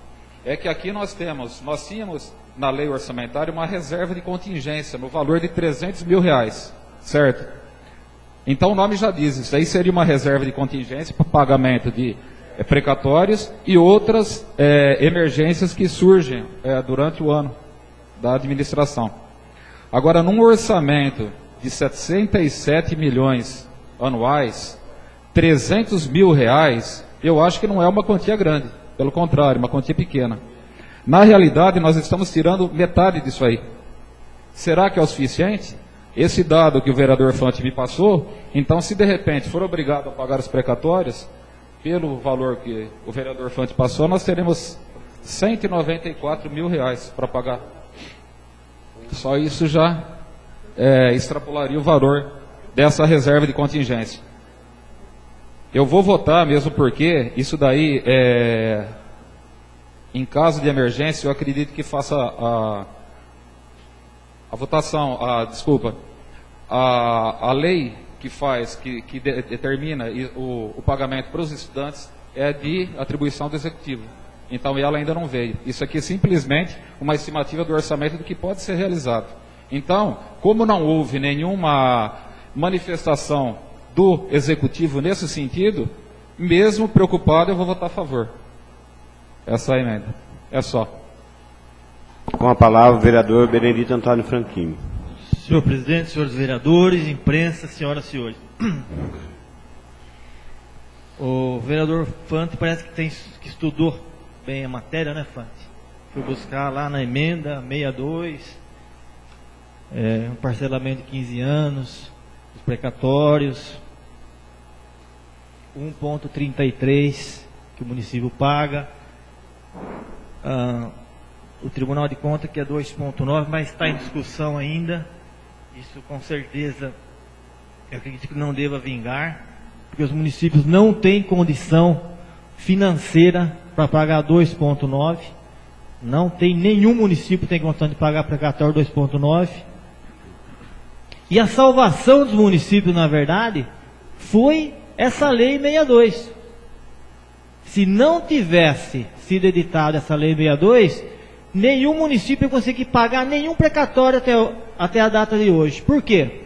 G: é que aqui nós tínhamos na lei orçamentária uma reserva de contingência no valor de R$300 mil, certo? Então o nome já diz, isso aí seria uma reserva de contingência para pagamento de precatórios e outras emergências que surgem durante o ano da administração. Agora, num orçamento de 77 milhões anuais, R$300 mil, eu acho que não é uma quantia grande, pelo contrário, uma quantia pequena. Na realidade, nós estamos tirando metade disso aí. Será que é o suficiente? Esse dado que o vereador Fante me passou, então se de repente for obrigado a pagar os precatórios, pelo valor que o vereador Fante passou, nós teremos R$194 mil para pagar. Só isso já extrapolaria o valor dessa reserva de contingência. Eu vou votar mesmo porque isso daí, em caso de emergência, eu acredito que faça a votação, a lei que faz, que determina o pagamento para os estudantes é de atribuição do Executivo. Então ela ainda não veio. Isso aqui é simplesmente uma estimativa do orçamento do que pode ser realizado. Então, como não houve nenhuma manifestação do Executivo nesse sentido, mesmo preocupado, eu vou votar a favor. Essa emenda. É só.
A: Com a palavra, o vereador Benedito Antônio Franquini.
F: Senhor presidente, senhores vereadores, imprensa, senhoras e senhores. O vereador Fante parece que estudou bem a matéria, né, Fante? Fui buscar lá na emenda 62, um parcelamento de 15 anos, os precatórios, 1,33 que o município paga, o Tribunal de Contas que é 2,9, mas está em discussão ainda. Isso com certeza eu acredito que não deva vingar, porque os municípios não têm condição financeira para pagar 2,9. Não tem, nenhum município tem condição de pagar precatório 2,9. E a salvação dos municípios, na verdade, foi essa lei 62. Se não tivesse sido editada essa lei 62, nenhum município ia conseguir pagar nenhum precatório até a data de hoje. Por quê?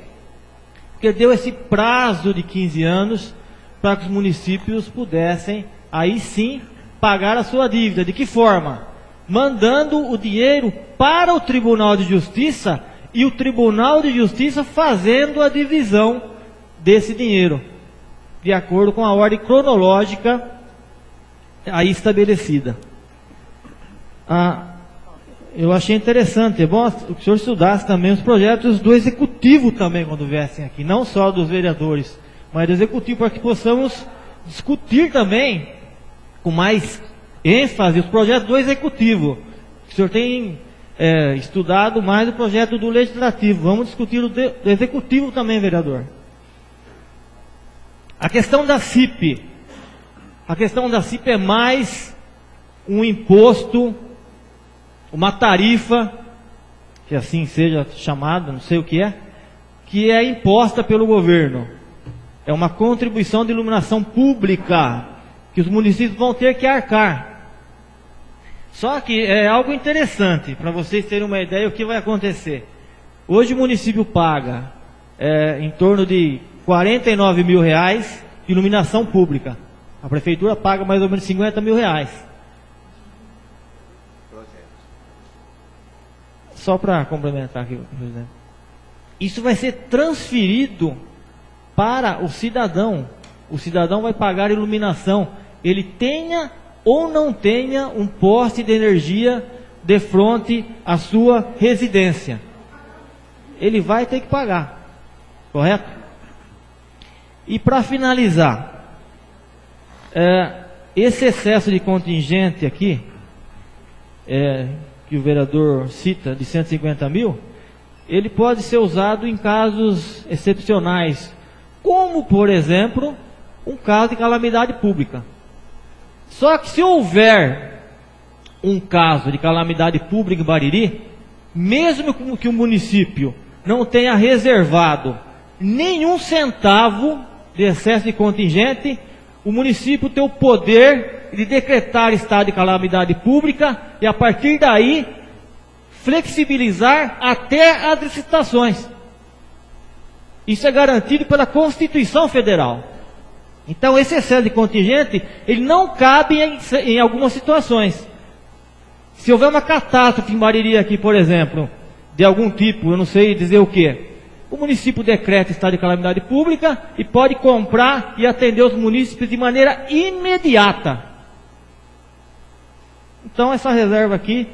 F: Porque deu esse prazo de 15 anos para que os municípios pudessem, aí sim, pagar a sua dívida. De que forma? Mandando o dinheiro para o Tribunal de Justiça e o Tribunal de Justiça fazendo a divisão desse dinheiro, de acordo com a ordem cronológica aí estabelecida. Eu achei interessante, é bom que o senhor estudasse também os projetos do Executivo também, quando viessem aqui, não só dos vereadores, mas do Executivo, para que possamos discutir também com mais ênfase os projetos do Executivo. O senhor tem estudado mais o projeto do Legislativo, vamos discutir o do Executivo também, vereador. A questão da CIP. A questão da CIP é mais um imposto, uma tarifa, que assim seja chamada, não sei o que é imposta pelo governo. É uma contribuição de iluminação pública, que os municípios vão ter que arcar. Só que é algo interessante, para vocês terem uma ideia do que vai acontecer. Hoje o município paga em torno de R$49 mil de iluminação pública. A prefeitura paga mais ou menos R$50 mil. Só para complementar aqui, presidente. Isso vai ser transferido para o cidadão. O cidadão vai pagar iluminação. Ele tenha ou não tenha um poste de energia de frente à sua residência. Ele vai ter que pagar. Correto? E para finalizar, esse excesso de contingente aqui, que o vereador cita, de 150 mil, ele pode ser usado em casos excepcionais, como, por exemplo, um caso de calamidade pública. Só que se houver um caso de calamidade pública em Bariri, mesmo que o município não tenha reservado nenhum centavo de excesso de contingente, o município tem o poder de decretar estado de calamidade pública e a partir daí flexibilizar até as licitações. Isso é garantido pela Constituição Federal. Então esse excesso de contingente, ele não cabe em algumas situações. Se houver uma catástrofe em Bariri aqui, por exemplo, de algum tipo, eu não sei dizer o que, o município decreta estado de calamidade pública e pode comprar e atender os munícipes de maneira imediata. Então essa reserva aqui,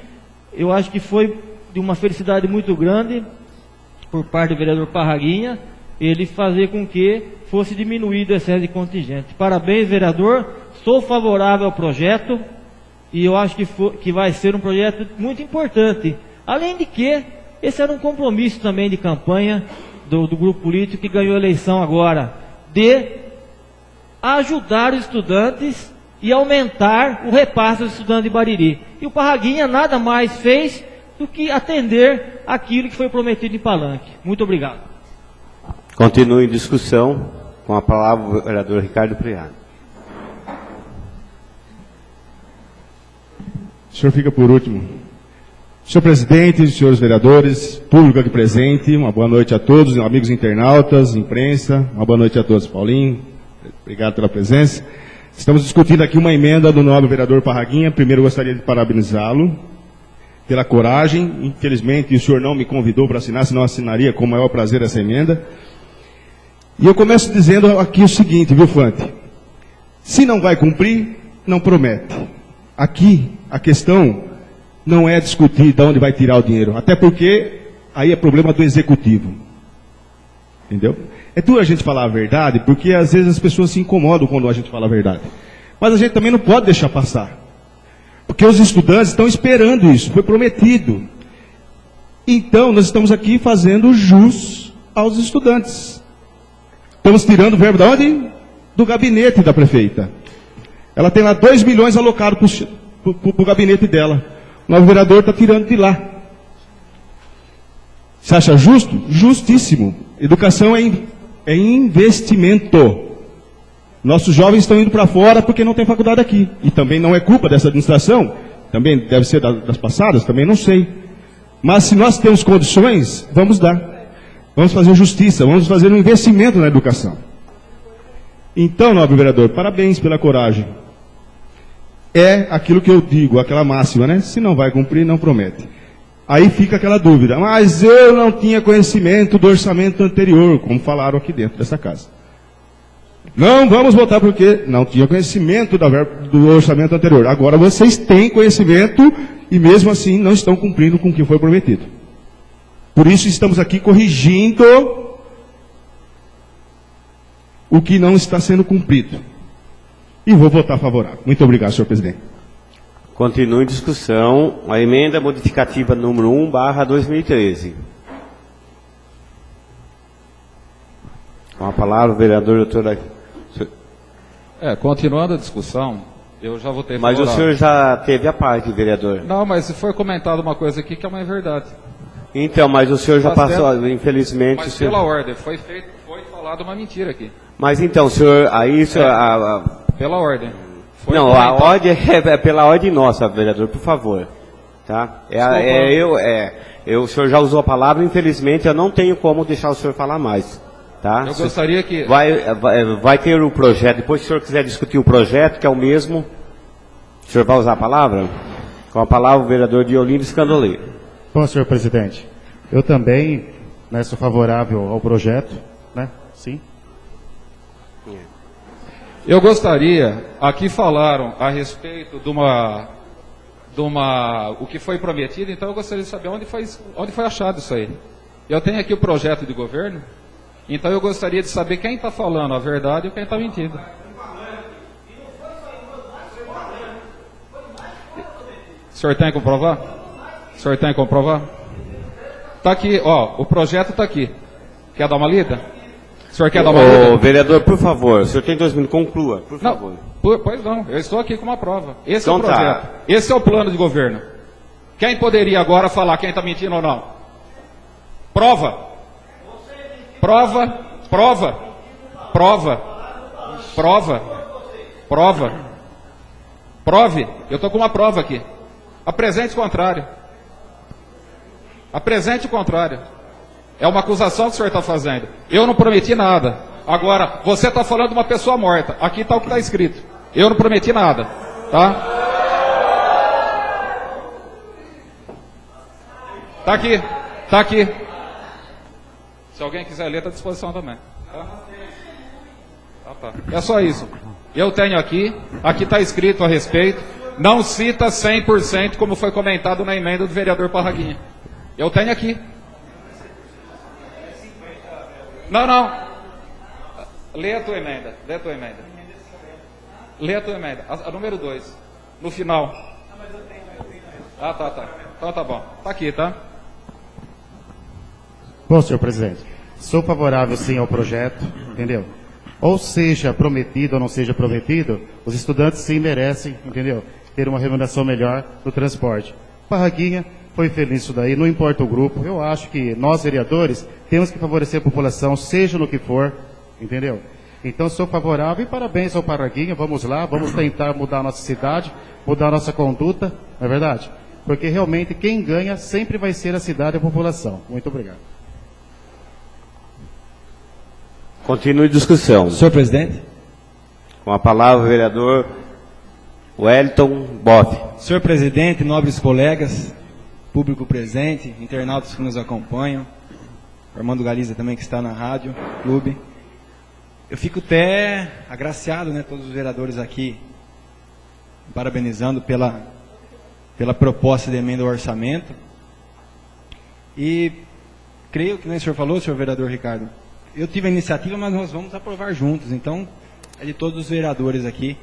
F: eu acho que foi de uma felicidade muito grande por parte do vereador Parraguinha, ele fazer com que fosse diminuído o excesso de contingente. Parabéns, vereador, sou favorável ao projeto e eu acho que vai ser um projeto muito importante. Além de que esse era um compromisso também de campanha do grupo político que ganhou a eleição agora, de ajudar os estudantes e aumentar o repasse dos estudantes de Bariri. E o Parraguinha nada mais fez do que atender aquilo que foi prometido em Palanque. Muito obrigado.
A: Continue em discussão. Com a palavra o vereador Ricardo Priado.
H: O senhor fica por último. Senhor presidente, senhores vereadores, público aqui presente, uma boa noite a todos, amigos internautas, imprensa, uma boa noite a todos. Paulinho, obrigado pela presença. Estamos discutindo aqui uma emenda do nobre vereador Parraguinha. Primeiro gostaria de parabenizá-lo pela coragem. Infelizmente, o senhor não me convidou para assinar, senão assinaria com o maior prazer essa emenda. E eu começo dizendo aqui o seguinte, viu, Fante? Se não vai cumprir, não promete. Aqui, a questão não é discutir de onde vai tirar o dinheiro, até porque aí é problema do executivo. Entendeu? É duro a gente falar a verdade, porque às vezes as pessoas se incomodam quando a gente fala a verdade. Mas a gente também não pode deixar passar. Porque os estudantes estão esperando isso, foi prometido. Então, nós estamos aqui fazendo jus aos estudantes. Estamos tirando o verbo de onde? Do gabinete da prefeita. Ela tem lá 2 milhões alocados para o gabinete dela. O novo vereador está tirando de lá. Você acha justo? Justíssimo. Educação é investimento. Nossos jovens estão indo para fora porque não tem faculdade aqui. E também não é culpa dessa administração. Também deve ser das passadas, também não sei. Mas se nós temos condições, vamos dar. Vamos fazer justiça, vamos fazer um investimento na educação. Então, nobre vereador, parabéns pela coragem. É aquilo que eu digo, aquela máxima, né? Se não vai cumprir, não promete. Aí fica aquela dúvida, mas eu não tinha conhecimento do orçamento anterior, como falaram aqui dentro dessa casa. Não vamos votar porque não tinha conhecimento do orçamento anterior. Agora vocês têm conhecimento e mesmo assim não estão cumprindo com o que foi prometido. Por isso estamos aqui corrigindo o que não está sendo cumprido. E vou votar favorável. Muito obrigado, senhor presidente.
A: Continua em discussão a emenda modificativa número 1/2013. Com a palavra o vereador doutor...
G: Continuando a discussão, eu já votei
A: Mas
G: favorável.
A: o senhor já teve a parte, vereador.
G: Não, mas foi comentado uma coisa aqui que é uma verdade.
A: Então, mas o senhor já
G: Mas
A: passou, infelizmente...
G: Mas
A: o senhor...
G: pela ordem, foi falado uma mentira aqui.
A: Mas então, senhor, aí...
G: Pela ordem. Foi
A: Não,
G: comentado.
A: a ordem é pela ordem nossa, vereador, por favor. Tá? O senhor já usou a palavra, infelizmente eu não tenho como deixar o senhor falar mais. Tá?
G: Eu gostaria que...
A: Vai ter o projeto, depois se o senhor quiser discutir o projeto, que é o mesmo, o senhor vai usar a palavra? Com a palavra o vereador Diolino Escandolê.
I: Bom, senhor presidente, eu também sou favorável ao projeto, né? Sim.
G: Eu gostaria, aqui falaram a respeito de o que foi prometido, então eu gostaria de saber onde foi achado isso aí. Eu tenho aqui o projeto de governo, então eu gostaria de saber quem está falando a verdade e quem está mentindo. O senhor tem que comprovar? O senhor tem que comprovar? Está aqui, ó, o projeto está aqui. Quer dar uma lida? O senhor quer dar uma lida?
A: Vereador, por favor, o senhor tem 2 minutos, conclua, por favor.
G: Pois não, eu estou aqui com uma prova. Esse
A: então
G: é o projeto.
A: Tá.
G: Esse é o plano de governo. Quem poderia agora falar quem está mentindo ou não? Prova. Prova. Prova. Prova. Prova. Prova. Prove. Eu estou com uma prova aqui. Apresente o contrário. Apresente o contrário. É uma acusação que o senhor está fazendo. Eu não prometi nada. Agora, você está falando de uma pessoa morta. Aqui está o que está escrito. Eu não prometi nada. Tá? Tá aqui. Tá aqui. Se alguém quiser ler, está à disposição também. Tá? Tá. É só isso. Eu tenho aqui está escrito a respeito. Não cita 100% como foi comentado na emenda do vereador Parraguinha. Eu tenho aqui. Não. Lê a tua emenda. Lê a tua emenda. Lê a tua emenda. A número 2. No final. Tá. Então tá bom. Tá aqui, tá?
I: Bom, senhor presidente, sou favorável sim ao projeto, entendeu? Ou seja prometido ou não seja prometido, os estudantes sim merecem, entendeu? Ter uma remuneração melhor do transporte. Parraguinha foi feliz nisso daí, não importa o grupo. Eu acho que nós, vereadores, temos que favorecer a população, seja no que for, entendeu? Então, sou favorável e parabéns ao Parraguinha. Vamos lá, vamos tentar mudar a nossa cidade, mudar a nossa conduta, não é verdade? Porque realmente quem ganha sempre vai ser a cidade e a população. Muito obrigado.
A: Continue a discussão.
E: Senhor presidente.
A: Com a palavra o vereador Wellington Boff.
E: Senhor presidente, nobres colegas, público presente, internautas que nos acompanham, Armando Galiza também que está na rádio, clube. Eu fico até agraciado, né, todos os vereadores aqui, parabenizando pela proposta de emenda ao orçamento. E creio que, nem o senhor falou, senhor vereador Ricardo, eu tive a iniciativa, mas nós vamos aprovar juntos. Então, é de todos os vereadores aqui,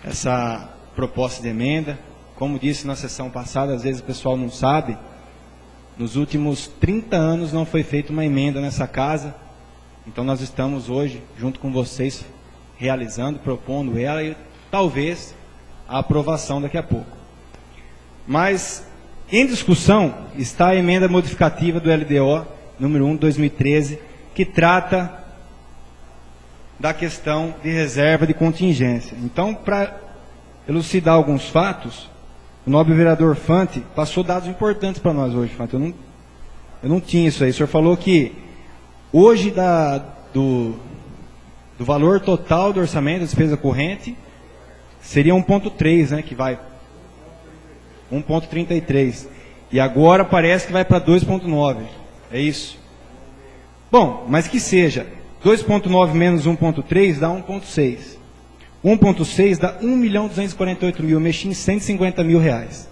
E: essa proposta de emenda. Como disse na sessão passada, às vezes o pessoal não sabe, nos últimos 30 anos não foi feita uma emenda nessa casa. Então nós estamos hoje, junto com vocês, realizando, propondo ela e talvez a aprovação daqui a pouco. Mas, em discussão, está a emenda modificativa do LDO, número 1 de 2013, que trata da questão de reserva de contingência. Então, para elucidar alguns fatos, o nobre vereador Fante passou dados importantes para nós hoje, Fante. Eu não tinha isso aí. O senhor falou que hoje do valor total do orçamento da despesa corrente seria 1,3, né, que vai 1,33. E agora parece que vai para 2,9. É isso? Bom, mas que seja. 2,9 menos 1,3 dá 1,6. 1,6 dá 1.248.000. Eu mexi em 150 mil reais.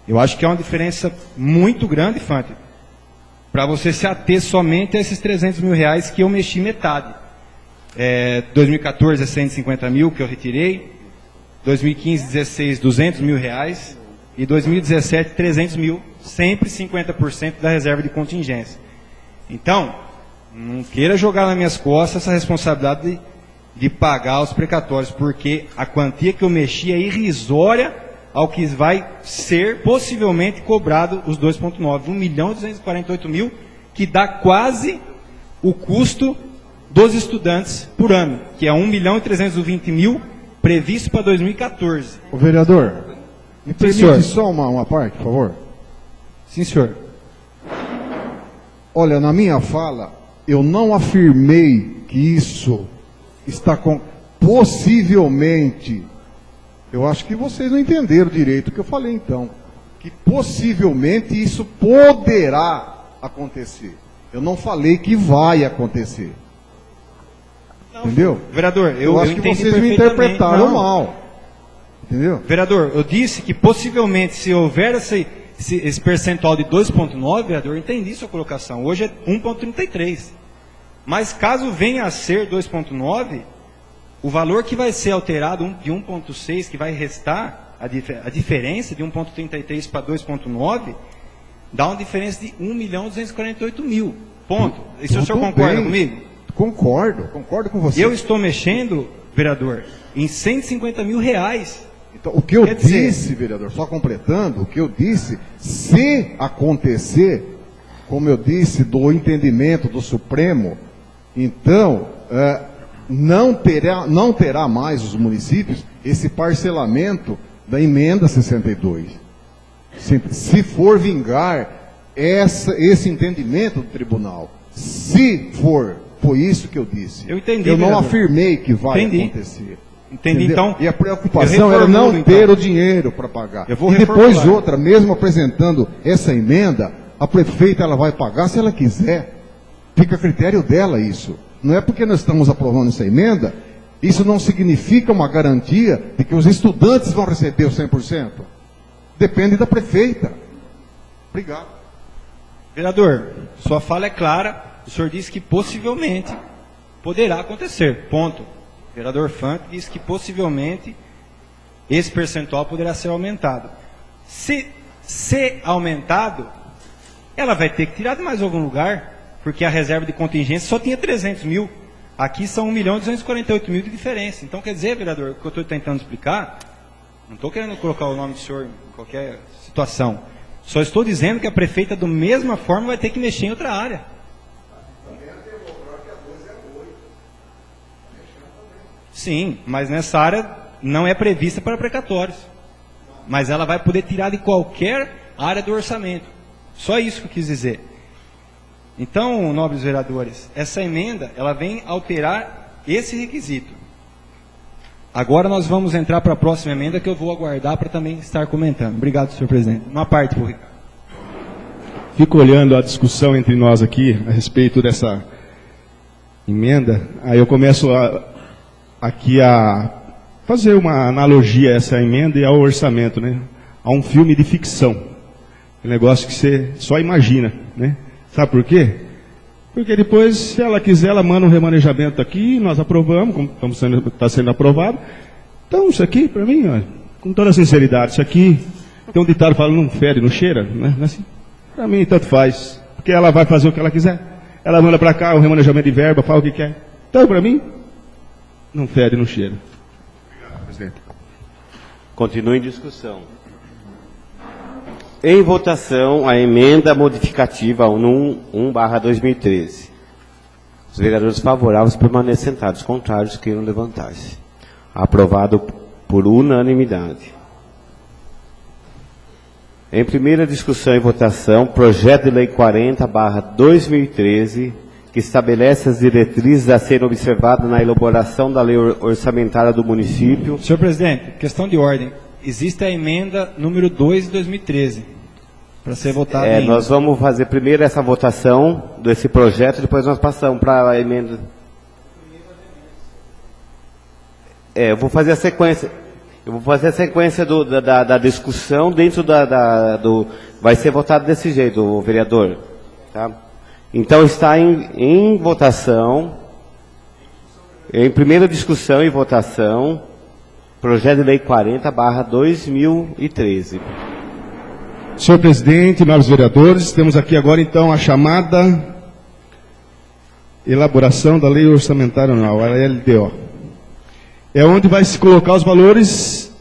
E: Eu acho que é uma diferença muito grande, Fante, para você se ater somente a esses 300 mil reais que eu mexi metade. 2014 é 150 mil que eu retirei. 2015, 16, 200 mil reais. E 2017, 300 mil. Sempre 50% da reserva de contingência. Então, não queira jogar nas minhas costas essa responsabilidade de pagar os precatórios, porque a quantia que eu mexi é irrisória ao que vai ser possivelmente cobrado os 2,9, 1.248.000, que dá quase o custo dos estudantes por ano, que é 1.320.000 previsto para 2014.
C: O vereador, me permite
E: senhor.
C: só uma parte, por favor?
E: Sim, senhor.
C: Olha, na minha fala, eu não afirmei que isso está com possivelmente. Eu acho que vocês não entenderam direito o que eu falei então. Que possivelmente isso poderá acontecer. Eu não falei que vai acontecer.
E: Não,
C: entendeu?
E: Vereador,
C: eu acho que vocês me interpretaram mal. Entendeu?
E: Vereador, eu disse que possivelmente se houver esse percentual de 2,9, vereador, eu entendi sua colocação. Hoje é 1,33. Mas caso venha a ser 2,9, o valor que vai ser alterado de 1,6, que vai restar, a diferença de 1,33 para 2,9, dá uma diferença de 1.248.000. Ponto. E se o senhor concorda comigo?
C: Concordo com você.
E: Eu estou mexendo, vereador, em 150 mil reais.
C: Então, o que eu disse, vereador, só completando, o que eu disse, se acontecer, como eu disse, do entendimento do Supremo, então, não terá mais os municípios esse parcelamento da emenda 62. Se for vingar esse entendimento do tribunal, se for, foi isso que eu disse.
E: Eu entendi,
C: eu não
E: vereador.
C: afirmei que vai acontecer.
E: Entendi,
C: entendeu?
E: então.
C: E a preocupação era não ter o dinheiro para pagar.
E: Eu vou
C: e depois
E: reformular.
C: outra, mesmo apresentando essa emenda, a prefeita ela vai pagar se ela quiser. Fica a critério dela isso. Não é porque nós estamos aprovando essa emenda, isso não significa uma garantia de que os estudantes vão receber os 100%. Depende da prefeita. Obrigado.
E: Vereador, sua fala é clara. O senhor disse que possivelmente poderá acontecer. Ponto. O vereador Fante disse que possivelmente esse percentual poderá ser aumentado. Se aumentado, ela vai ter que tirar de mais algum lugar, porque a reserva de contingência só tinha 300 mil. Aqui são 1.248.000 de diferença. Então, quer dizer, vereador, o que eu estou tentando explicar, não estou querendo colocar o nome do senhor em qualquer situação. Só estou dizendo que a prefeita, da mesma forma, vai ter que mexer em outra área. Sim, mas nessa área não é prevista para precatórios. Mas ela vai poder tirar de qualquer área do orçamento. Só isso que eu quis dizer. Então, nobres vereadores, essa emenda, ela vem alterar esse requisito. Agora nós vamos entrar para a próxima emenda que eu vou aguardar para também estar comentando. Obrigado, senhor presidente. Uma parte, por Ricardo.
H: fico olhando a discussão entre nós aqui a respeito dessa emenda, aí eu começo aqui a fazer uma analogia a essa emenda e ao orçamento, né? A um filme de ficção. Um negócio que você só imagina, né? Sabe por quê? Porque depois, se ela quiser, ela manda um remanejamento aqui, nós aprovamos, como está sendo aprovado. Então, isso aqui, para mim, ó, com toda sinceridade, isso aqui, tem um ditado que fala, não fede, não cheira, né? Assim, para mim, tanto faz. Porque ela vai fazer o que ela quiser. Ela manda para cá um remanejamento de verba, fala o que quer. Então, para mim, não fede, não cheira. Obrigado, presidente.
A: Continua em discussão. Em votação, a emenda modificativa 1/2013. Os vereadores favoráveis permanecem sentados, os contrários queiram levantar-se. Aprovado por unanimidade. Em primeira discussão e votação, projeto de lei 40/2013, que estabelece as diretrizes a serem observadas na elaboração da lei orçamentária do município.
E: Senhor presidente, questão de ordem. Existe a emenda número 2 de 2013, para ser votada ainda.
A: Nós vamos fazer primeiro essa votação desse projeto, depois nós passamos para a emenda. Eu vou fazer a sequência. Eu vou fazer a sequência da discussão dentro do... Vai ser votado desse jeito, vereador. Tá? Então está em votação, em primeira discussão e votação, projeto de lei 40/2013.
H: Senhor presidente, nobres vereadores, temos aqui agora então a chamada elaboração da lei orçamentária anual, a LDO. É onde vai se colocar os valores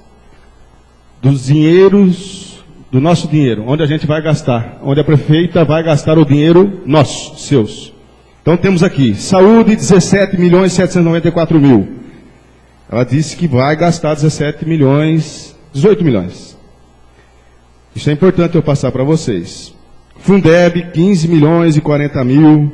H: dos dinheiros, do nosso dinheiro, onde a gente vai gastar, onde a prefeita vai gastar o dinheiro nosso, seus. Então temos aqui, saúde 17.794.000. Ela disse que vai gastar 18 milhões. Isso é importante eu passar para vocês. Fundeb, 15.040.000.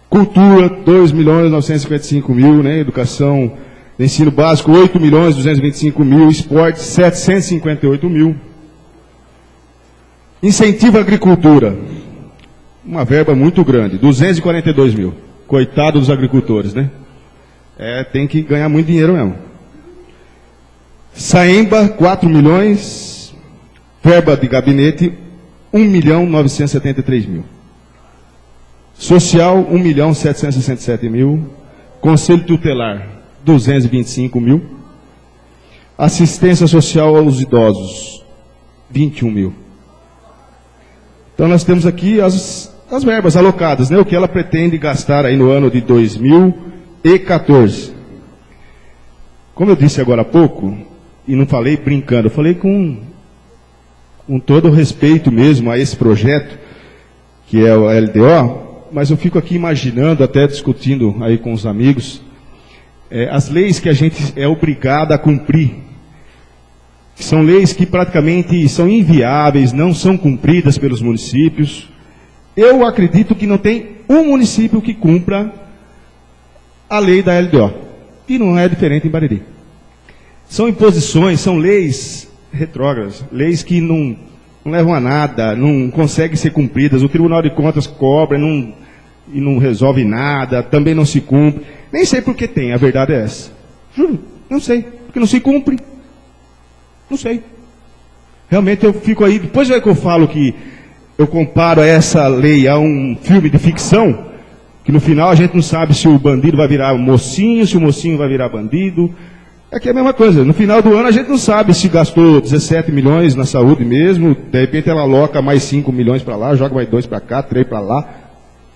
H: Cultura, 2.955.000, né? Educação, ensino básico, 8.225.000. Esporte, 758.000. Incentivo à agricultura, uma verba muito grande, 242.000. Coitado dos agricultores, né? Tem que ganhar muito dinheiro mesmo. Saemba, 4 milhões. Verba de gabinete, 1.973.000. Social, 1.767.000. Conselho tutelar, 225.000. Assistência social aos idosos, 21.000. Então nós temos aqui as verbas alocadas, né? O que ela pretende gastar aí no ano de 2014. Como eu disse agora há pouco, e não falei brincando, eu falei com todo o respeito mesmo a esse projeto, que é o LDO, mas eu fico aqui imaginando, até discutindo aí com os amigos, as leis que a gente é obrigado a cumprir. São leis que praticamente são inviáveis, não são cumpridas pelos municípios. Eu acredito que não tem um município que cumpra a lei da LDO. E não é diferente em Bariri. São imposições, são leis retrógradas, leis que não levam a nada, não conseguem ser cumpridas. O Tribunal de Contas cobra e não resolve nada, também não se cumpre. Nem sei por que tem, a verdade é essa. Juro, não sei, porque não se cumpre. Não sei. Realmente eu fico aí, depois é que eu falo que eu comparo essa lei a um filme de ficção, que no final a gente não sabe se o bandido vai virar mocinho, se o mocinho vai virar bandido. É que é a mesma coisa, no final do ano a gente não sabe se gastou 17 milhões na saúde mesmo, de repente ela aloca mais 5 milhões para lá, joga mais 2 para cá, 3 para lá.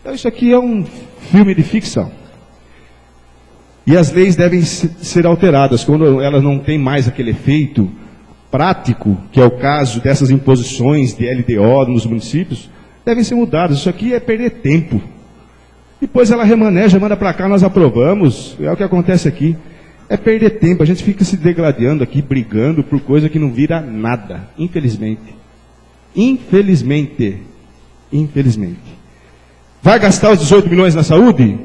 H: Então isso aqui é um filme de ficção. E as leis devem ser alteradas, quando elas não têm mais aquele efeito prático, que é o caso dessas imposições de LDO nos municípios, devem ser mudadas. Isso aqui é perder tempo. Depois ela remaneja, manda para cá, nós aprovamos, é o que acontece aqui. É perder tempo, a gente fica se degradando aqui, brigando por coisa que não vira nada, infelizmente. Infelizmente. Vai gastar os 18 milhões na saúde?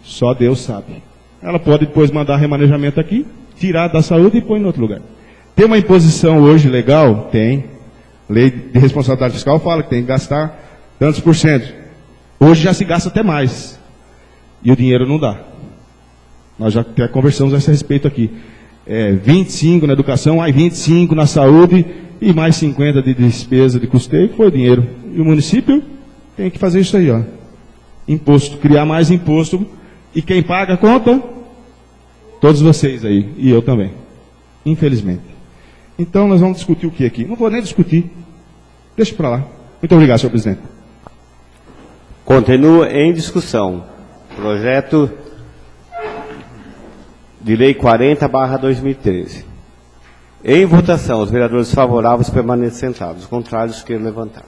H: Só Deus sabe. Ela pode depois mandar remanejamento aqui, tirar da saúde e pôr em outro lugar. Tem uma imposição hoje legal? Tem. Lei de responsabilidade fiscal fala que tem que gastar tantos por cento. Hoje já se gasta até mais. E o dinheiro não dá. Nós já até conversamos a esse respeito aqui. 25 na educação, aí 25 na saúde e mais 50 de despesa de custeio, foi o dinheiro. E o município tem que fazer isso aí, ó. Imposto, criar mais imposto. E quem paga a conta? Todos vocês aí, e eu também. Infelizmente. Então nós vamos discutir o que aqui? Não vou nem discutir. Deixa para lá. Muito obrigado, senhor presidente.
A: Continua em discussão. Projeto de Lei 40/2013. Em votação, os vereadores favoráveis permanecem sentados. Os contrários que levantar.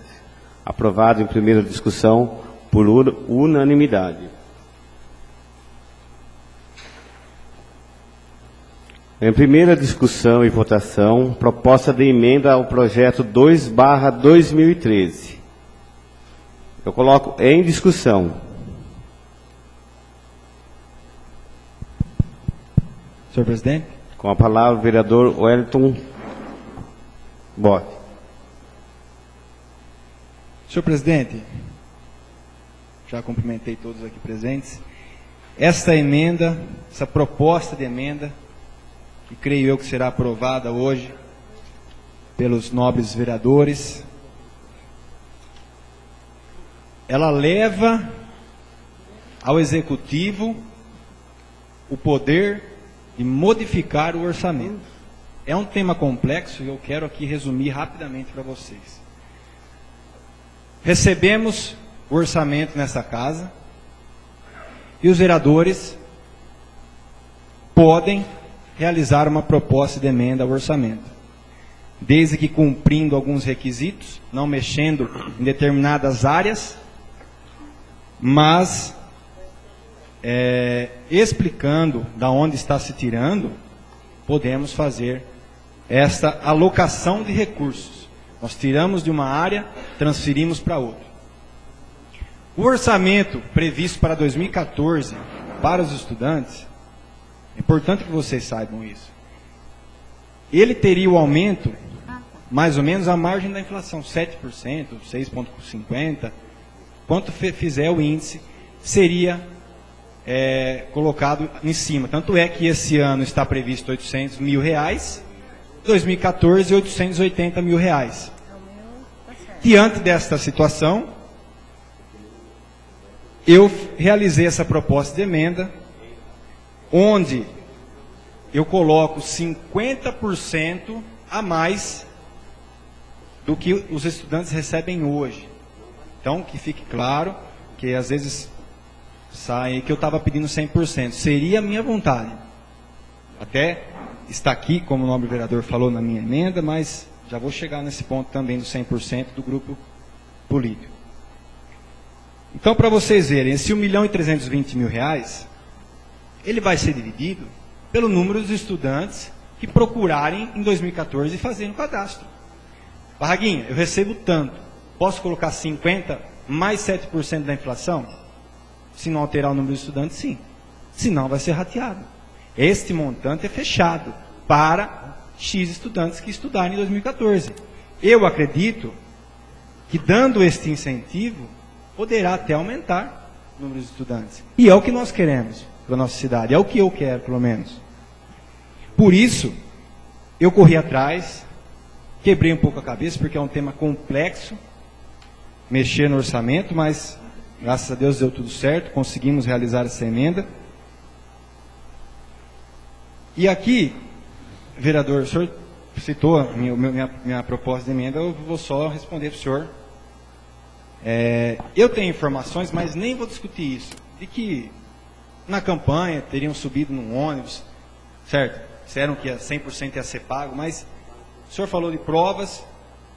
A: Aprovado em primeira discussão por unanimidade. Em primeira discussão e votação, proposta de emenda ao projeto 2/2013. Eu coloco em discussão.
E: Senhor presidente.
A: Com a palavra o vereador Wellington Bote.
E: Senhor presidente, já cumprimentei todos aqui presentes. Esta emenda, essa proposta de emenda, que creio eu que será aprovada hoje pelos nobres vereadores, ela leva ao Executivo o poder de modificar o orçamento. É um tema complexo e eu quero aqui resumir rapidamente para vocês. Recebemos o orçamento nessa casa e os vereadores podem realizar uma proposta de emenda ao orçamento, desde que cumprindo alguns requisitos, não mexendo em determinadas áreas, mas explicando da onde está se tirando, podemos fazer esta alocação de recursos. Nós tiramos de uma área, transferimos para outra. O orçamento previsto para 2014 para os estudantes, é importante que vocês saibam isso. Ele teria o aumento, mais ou menos, à margem da inflação, 7%, 6,50%. Quanto fizer o índice, seria colocado em cima. Tanto é que esse ano está previsto R$800 mil, 2014, R$880 mil. Diante desta situação, eu realizei essa proposta de emenda, onde eu coloco 50% a mais do que os estudantes recebem hoje. Então, que fique claro, que às vezes sai que eu estava pedindo 100%. Seria a minha vontade. Até está aqui, como o nobre vereador falou na minha emenda, mas já vou chegar nesse ponto também do 100% do grupo político. Então, para vocês verem, esse R$1.320 mil, ele vai ser dividido pelo número de estudantes que procurarem em 2014 e fazerem o cadastro. Barraguinha, eu recebo tanto, posso colocar 50% mais 7% da inflação? Se não alterar o número de estudantes, sim. Senão vai ser rateado. Este montante é fechado para X estudantes que estudarem em 2014. Eu acredito que, dando este incentivo, poderá até aumentar o número de estudantes. E é o que nós queremos para a nossa cidade. É o que eu quero, pelo menos. Por isso, eu corri atrás, quebrei um pouco a cabeça, porque é um tema complexo, mexer no orçamento, mas graças a Deus deu tudo certo, conseguimos realizar essa emenda. E aqui, vereador, o senhor citou a minha proposta de emenda, eu vou só responder para o senhor. Eu tenho informações, mas nem vou discutir isso, de que na campanha teriam subido num ônibus, certo? Disseram que 100% ia ser pago, mas o senhor falou de provas.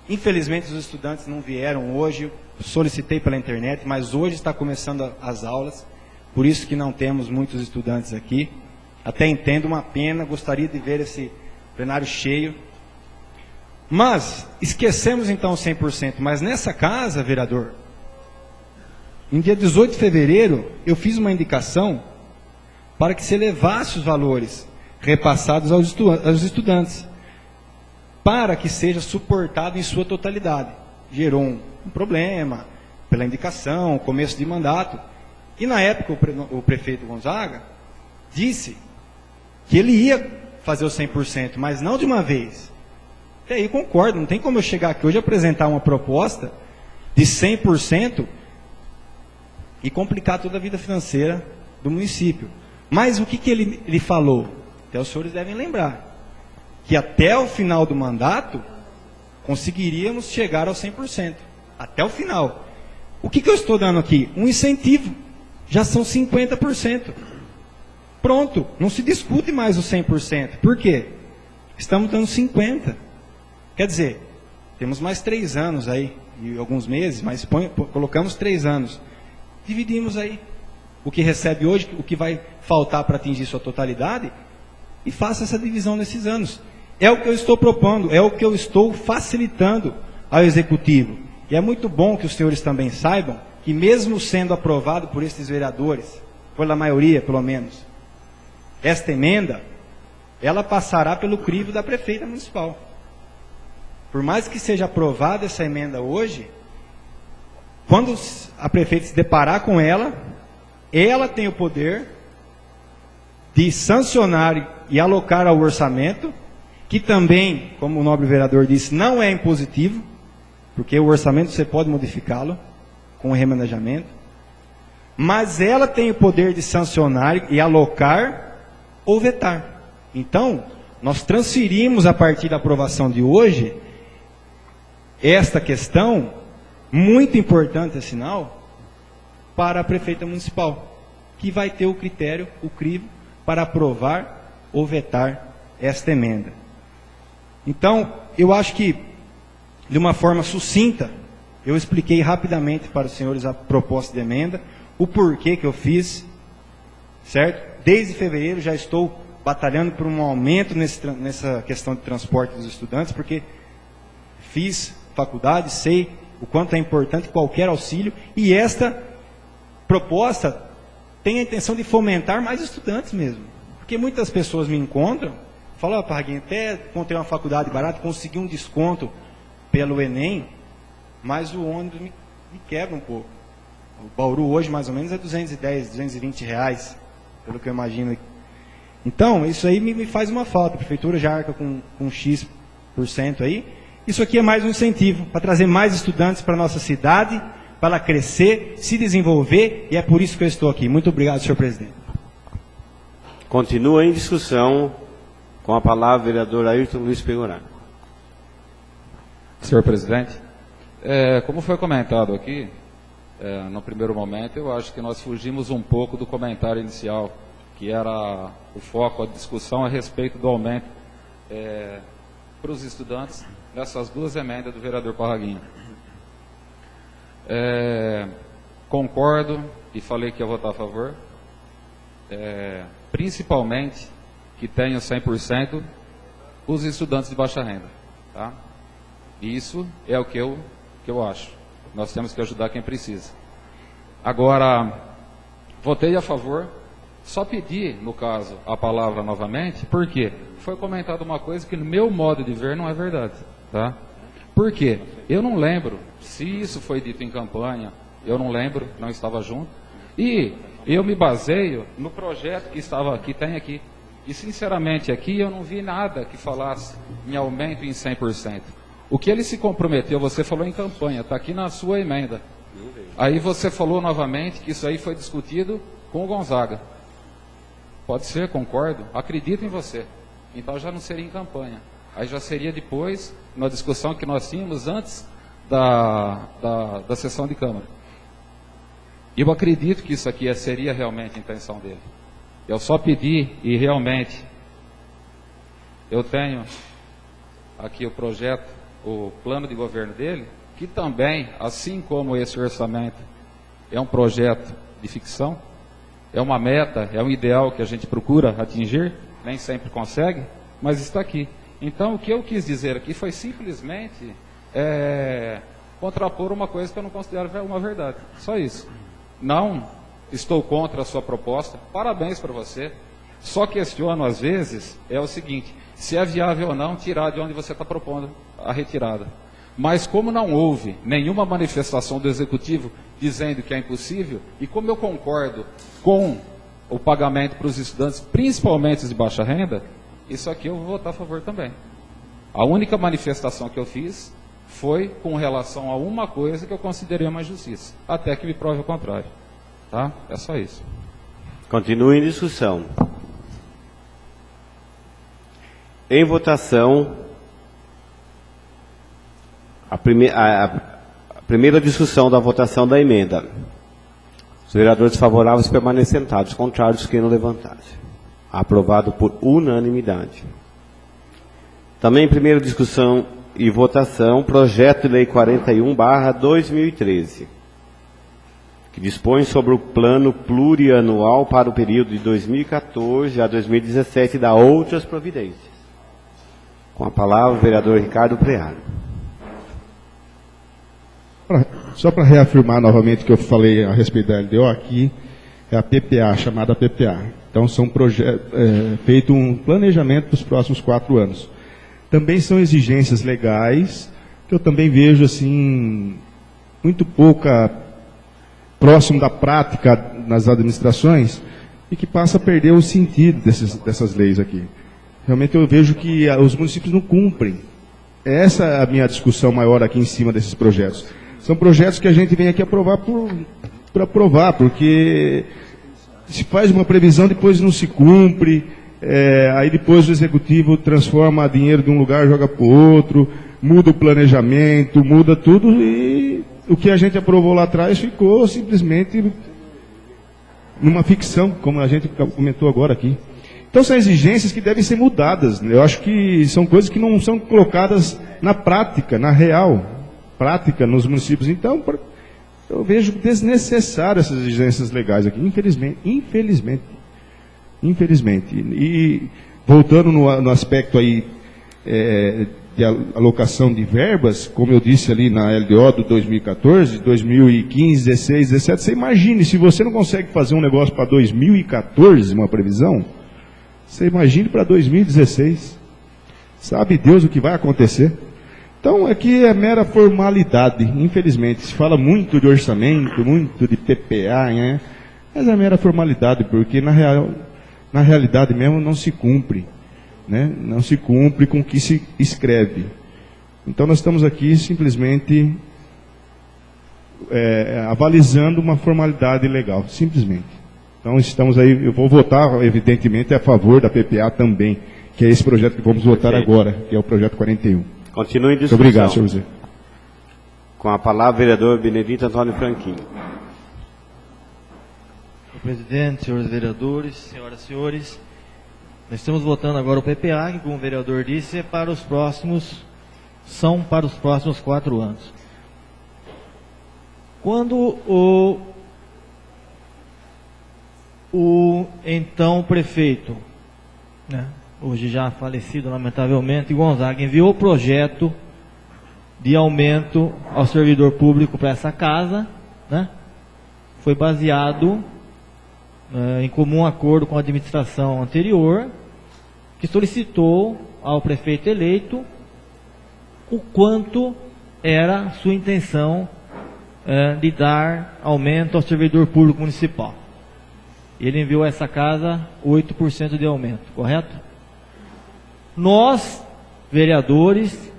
E: Infelizmente os estudantes não vieram hoje, eu solicitei pela internet, mas hoje está começando as aulas, por isso que não temos muitos estudantes aqui. Até entendo, uma pena, gostaria de ver esse plenário cheio. Mas esquecemos então 100%, mas nessa casa, vereador, em dia 18 de fevereiro, eu fiz uma indicação para que se elevasse os valores repassados aos estudantes, para que seja suportado em sua totalidade. Gerou um problema, pela indicação, começo de mandato. E na época o prefeito Gonzaga disse que ele ia fazer o 100%, mas não de uma vez. Até aí concordo, não tem como eu chegar aqui hoje e apresentar uma proposta de 100% e complicar toda a vida financeira do município. Mas o que ele falou? Até os senhores devem lembrar, que até o final do mandato conseguiríamos chegar ao 100%, até o final. O que eu estou dando aqui? Um incentivo, já são 50%. Pronto, não se discute mais o 100%. Por quê? Estamos dando 50%. Quer dizer, temos mais 3 anos aí, e alguns meses, mas colocamos 3 anos. Dividimos aí o que recebe hoje, o que vai faltar para atingir sua totalidade, e faça essa divisão nesses anos. É o que eu estou propondo, é o que eu estou facilitando ao Executivo. E é muito bom que os senhores também saibam que mesmo sendo aprovado por esses vereadores, pela maioria pelo menos, esta emenda, ela passará pelo crivo da prefeita municipal. Por mais que seja aprovada essa emenda hoje, quando a prefeita se deparar com ela tem o poder de sancionar e alocar ao orçamento, que também, como o nobre vereador disse, não é impositivo, porque o orçamento você pode modificá-lo com o remanejamento, mas ela tem o poder de sancionar e alocar ou vetar. Então, nós transferimos a partir da aprovação de hoje esta questão, muito importante, sinal, para a prefeita municipal, que vai ter o critério, o crivo, para aprovar ou vetar esta emenda. Então, eu acho que, de uma forma sucinta, eu expliquei rapidamente para os senhores a proposta de emenda, o porquê que eu fiz, certo? Desde fevereiro já estou batalhando por um aumento nessa questão de transporte dos estudantes, porque fiz faculdade, sei o quanto é importante qualquer auxílio, e esta proposta tem a intenção de fomentar mais estudantes mesmo. Porque muitas pessoas me encontram, falam, Parraguinho, até encontrei uma faculdade barata, consegui um desconto pelo Enem, mas o ônibus me quebra um pouco. O Bauru hoje, mais ou menos, é 210, 220 reais, pelo que eu imagino. Então, isso aí me faz uma falta. A prefeitura já arca com X% aí. Isso aqui é mais um incentivo para trazer mais estudantes para a nossa cidade, para ela crescer, se desenvolver, e é por isso que eu estou aqui. Muito obrigado, senhor presidente.
A: Continua em discussão, com a palavra o vereador Ayrton Luiz Pegoraro.
G: Senhor presidente, como foi comentado aqui, no primeiro momento, eu acho que nós fugimos um pouco do comentário inicial, que era o foco, a discussão a respeito do aumento para os estudantes nessas duas emendas do vereador Parraguinho. Concordo e falei que ia votar a favor, principalmente que tenham 100% os estudantes de baixa renda. Tá? Isso é o que eu acho. Nós temos que ajudar quem precisa. Agora, votei a favor, só pedi, no caso, a palavra novamente, porque foi comentada uma coisa que, no meu modo de ver, não é verdade. Tá? Por quê? Eu não lembro se isso foi dito em campanha, eu não lembro, não estava junto, e eu me baseio no projeto que tem aqui. E, sinceramente, aqui eu não vi nada que falasse em aumento em 100%. O que ele se comprometeu, você falou em campanha, está aqui na sua emenda. Aí você falou novamente que isso aí foi discutido com o Gonzaga. Pode ser, concordo, acredito em você. Então já não seria em campanha. Aí já seria depois, na discussão que nós tínhamos antes da sessão de Câmara. Eu acredito que isso aqui seria realmente a intenção dele. Eu só pedi, e realmente, eu tenho aqui o projeto, o plano de governo dele, que também, assim como esse orçamento, é um projeto de ficção, é uma meta, é um ideal que a gente procura atingir, nem sempre consegue, mas está aqui. Então, o que eu quis dizer aqui foi simplesmente contrapor uma coisa que eu não considero uma verdade. Só isso. Não estou contra a sua proposta, parabéns para você. Só questiono, às vezes, o seguinte, se é viável ou não tirar de onde você está propondo a retirada. Mas como não houve nenhuma manifestação do Executivo dizendo que é impossível, e como eu concordo com o pagamento para os estudantes, principalmente os de baixa renda, isso aqui eu vou votar a favor também. A única manifestação que eu fiz foi com relação a uma coisa que eu considerei uma injustiça, até que me prove o contrário. Tá? É só isso.
A: Continue em discussão. Em votação, a primeira discussão da votação da emenda. Os vereadores favoráveis permanecem sentados, contrários que não levantassem. Aprovado por unanimidade. Também em primeira discussão e votação, projeto de lei 41/2013, que dispõe sobre o plano plurianual para o período de 2014 a 2017 e dá outras providências. Com a palavra, o vereador Ricardo Prearo.
H: Só para reafirmar novamente o que eu falei a respeito da LDO, aqui é a PPA, chamada PPA. Então, são feito um planejamento para os próximos 4 anos. Também são exigências legais, que eu também vejo assim, muito pouca próximo da prática nas administrações, e que passa a perder o sentido dessas leis aqui. Realmente eu vejo que os municípios não cumprem. Essa é a minha discussão maior aqui em cima desses projetos. São projetos que a gente vem aqui aprovar por aprovar, porque se faz uma previsão, depois não se cumpre, aí depois o executivo transforma dinheiro de um lugar, joga para o outro, muda o planejamento, muda tudo, e o que a gente aprovou lá atrás ficou simplesmente numa ficção, como a gente comentou agora aqui. Então são exigências que devem ser mudadas. Eu acho que são coisas que não são colocadas na prática, na real prática nos municípios. Então, eu vejo desnecessário essas exigências legais aqui, infelizmente. E voltando no aspecto aí de alocação de verbas, como eu disse ali na LDO do 2014, 2015, 16, 17, você imagine, se você não consegue fazer um negócio para 2014, uma previsão, você imagine para 2016. Sabe Deus o que vai acontecer? Então, aqui é mera formalidade, infelizmente. Se fala muito de orçamento, muito de PPA, né? Mas é mera formalidade, porque na realidade mesmo não se cumpre, né? Não se cumpre com o que se escreve. Então, nós estamos aqui simplesmente avalizando uma formalidade legal, simplesmente. Então, estamos aí, eu vou votar, evidentemente, a favor da PPA também, que é esse projeto que vamos votar agora, que é o projeto 41.
A: Continue em discussão.
H: Muito obrigado, senhor José.
A: Com a palavra, o vereador Benedito Antônio Franquinho.
F: Senhor presidente, senhores vereadores, senhoras e senhores, nós estamos votando agora o PPA, que, como o vereador disse, são para os próximos 4 anos. Quando o então prefeito, né, hoje já falecido, lamentavelmente, Gonzaga, enviou o projeto de aumento ao servidor público para essa casa, né? Foi baseado em comum acordo com a administração anterior, que solicitou ao prefeito eleito o quanto era sua intenção de dar aumento ao servidor público municipal. Ele enviou a essa casa 8% de aumento, correto? Nós, vereadores,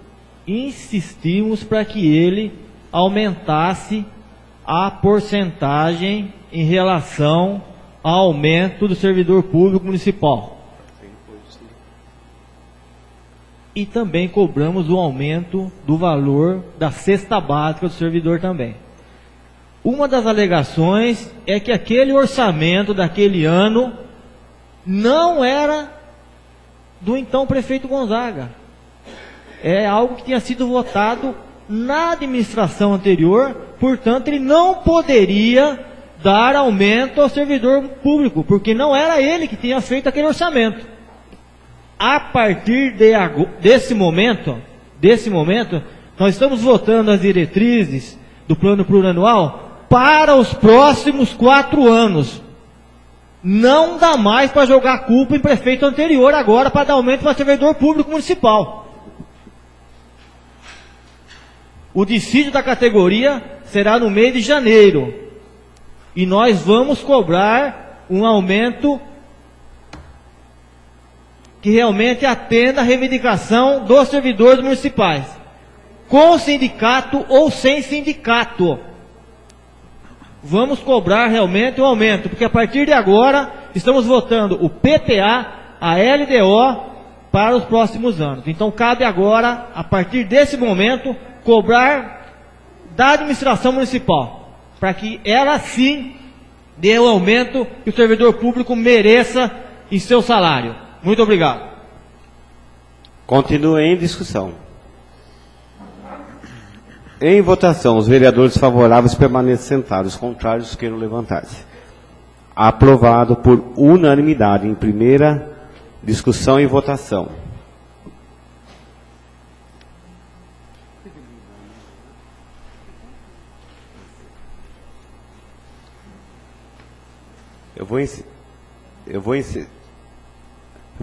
F: insistimos para que ele aumentasse a porcentagem em relação ao aumento do servidor público municipal. E também cobramos o aumento do valor da cesta básica do servidor também. Uma das alegações é que aquele orçamento daquele ano não era do então prefeito Gonzaga. É algo que tinha sido votado na administração anterior, portanto ele não poderia dar aumento ao servidor público, porque não era ele que tinha feito aquele orçamento. A partir desse momento, nós estamos votando as diretrizes do plano plurianual para os próximos 4 anos. Não dá mais para jogar a culpa em prefeito anterior agora para dar aumento para servidor público municipal. O dissídio da categoria será no mês de janeiro. E nós vamos cobrar um aumento que realmente atenda a reivindicação dos servidores municipais, com sindicato ou sem sindicato. Vamos cobrar realmente um aumento, porque a partir de agora estamos votando o PPA, a LDO para os próximos anos. Então cabe agora, a partir desse momento, cobrar da administração municipal, para que ela sim dê o aumento que o servidor público mereça em seu salário. Muito obrigado.
A: Continua em discussão. Em votação, os vereadores favoráveis permanecem sentados, os contrários queiram levantar-se. Aprovado por unanimidade em primeira discussão e votação. Eu vou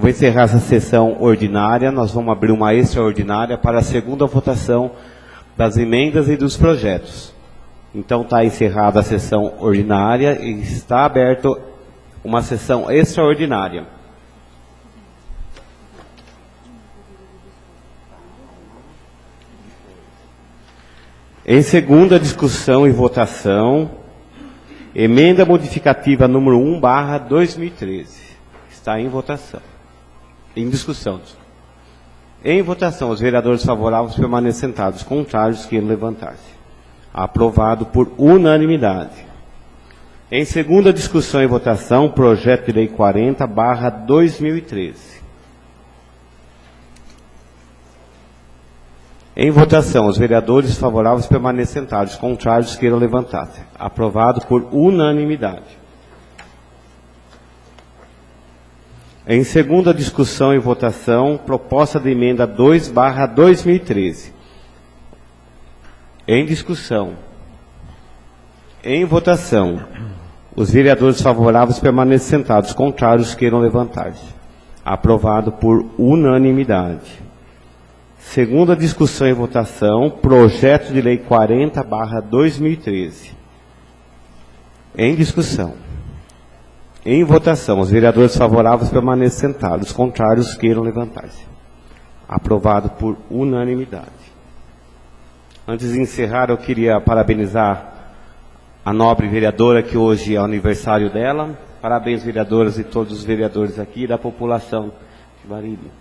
A: encerrar essa sessão ordinária. Nós vamos abrir uma extraordinária para a segunda votação das emendas e dos projetos. Então está encerrada a sessão ordinária e está aberta uma sessão extraordinária. Em segunda discussão e votação, emenda modificativa número 1/2013. Está em votação. Em discussão. Em votação, os vereadores favoráveis permanecem sentados, contrários queiram levantar-se. Aprovado por unanimidade. Em segunda discussão e votação, projeto de lei 40/2013. Em votação, os vereadores favoráveis permanecem sentados, contrários queiram levantar-se. Aprovado por unanimidade. Em segunda discussão e votação, proposta de emenda 2/2013. Em discussão. Em votação. Os vereadores favoráveis permanecem sentados, contrários queiram levantar-se. Aprovado por unanimidade. Segunda discussão e votação, projeto de lei 40/2013. Em discussão. Em votação, os vereadores favoráveis permanecem sentados, contrários queiram levantar-se. Aprovado por unanimidade. Antes de encerrar, eu queria parabenizar a nobre vereadora, que hoje é o aniversário dela. Parabéns, vereadoras, e todos os vereadores aqui e da população de Marília.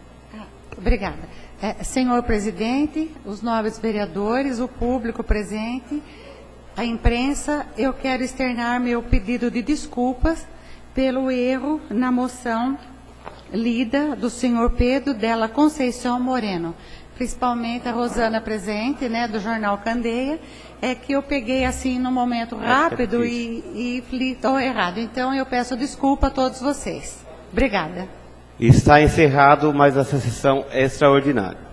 D: Obrigada. Senhor presidente, os nobres vereadores, o público presente, a imprensa, eu quero externar meu pedido de desculpas pelo erro na moção lida do senhor Pedro Della Conceição Moreno, principalmente a Rosana presente, né, do jornal Candeia, é que eu peguei assim no momento rápido e li errado. Então eu peço desculpa a todos vocês. Obrigada.
A: Está encerrado mais essa sessão extraordinária.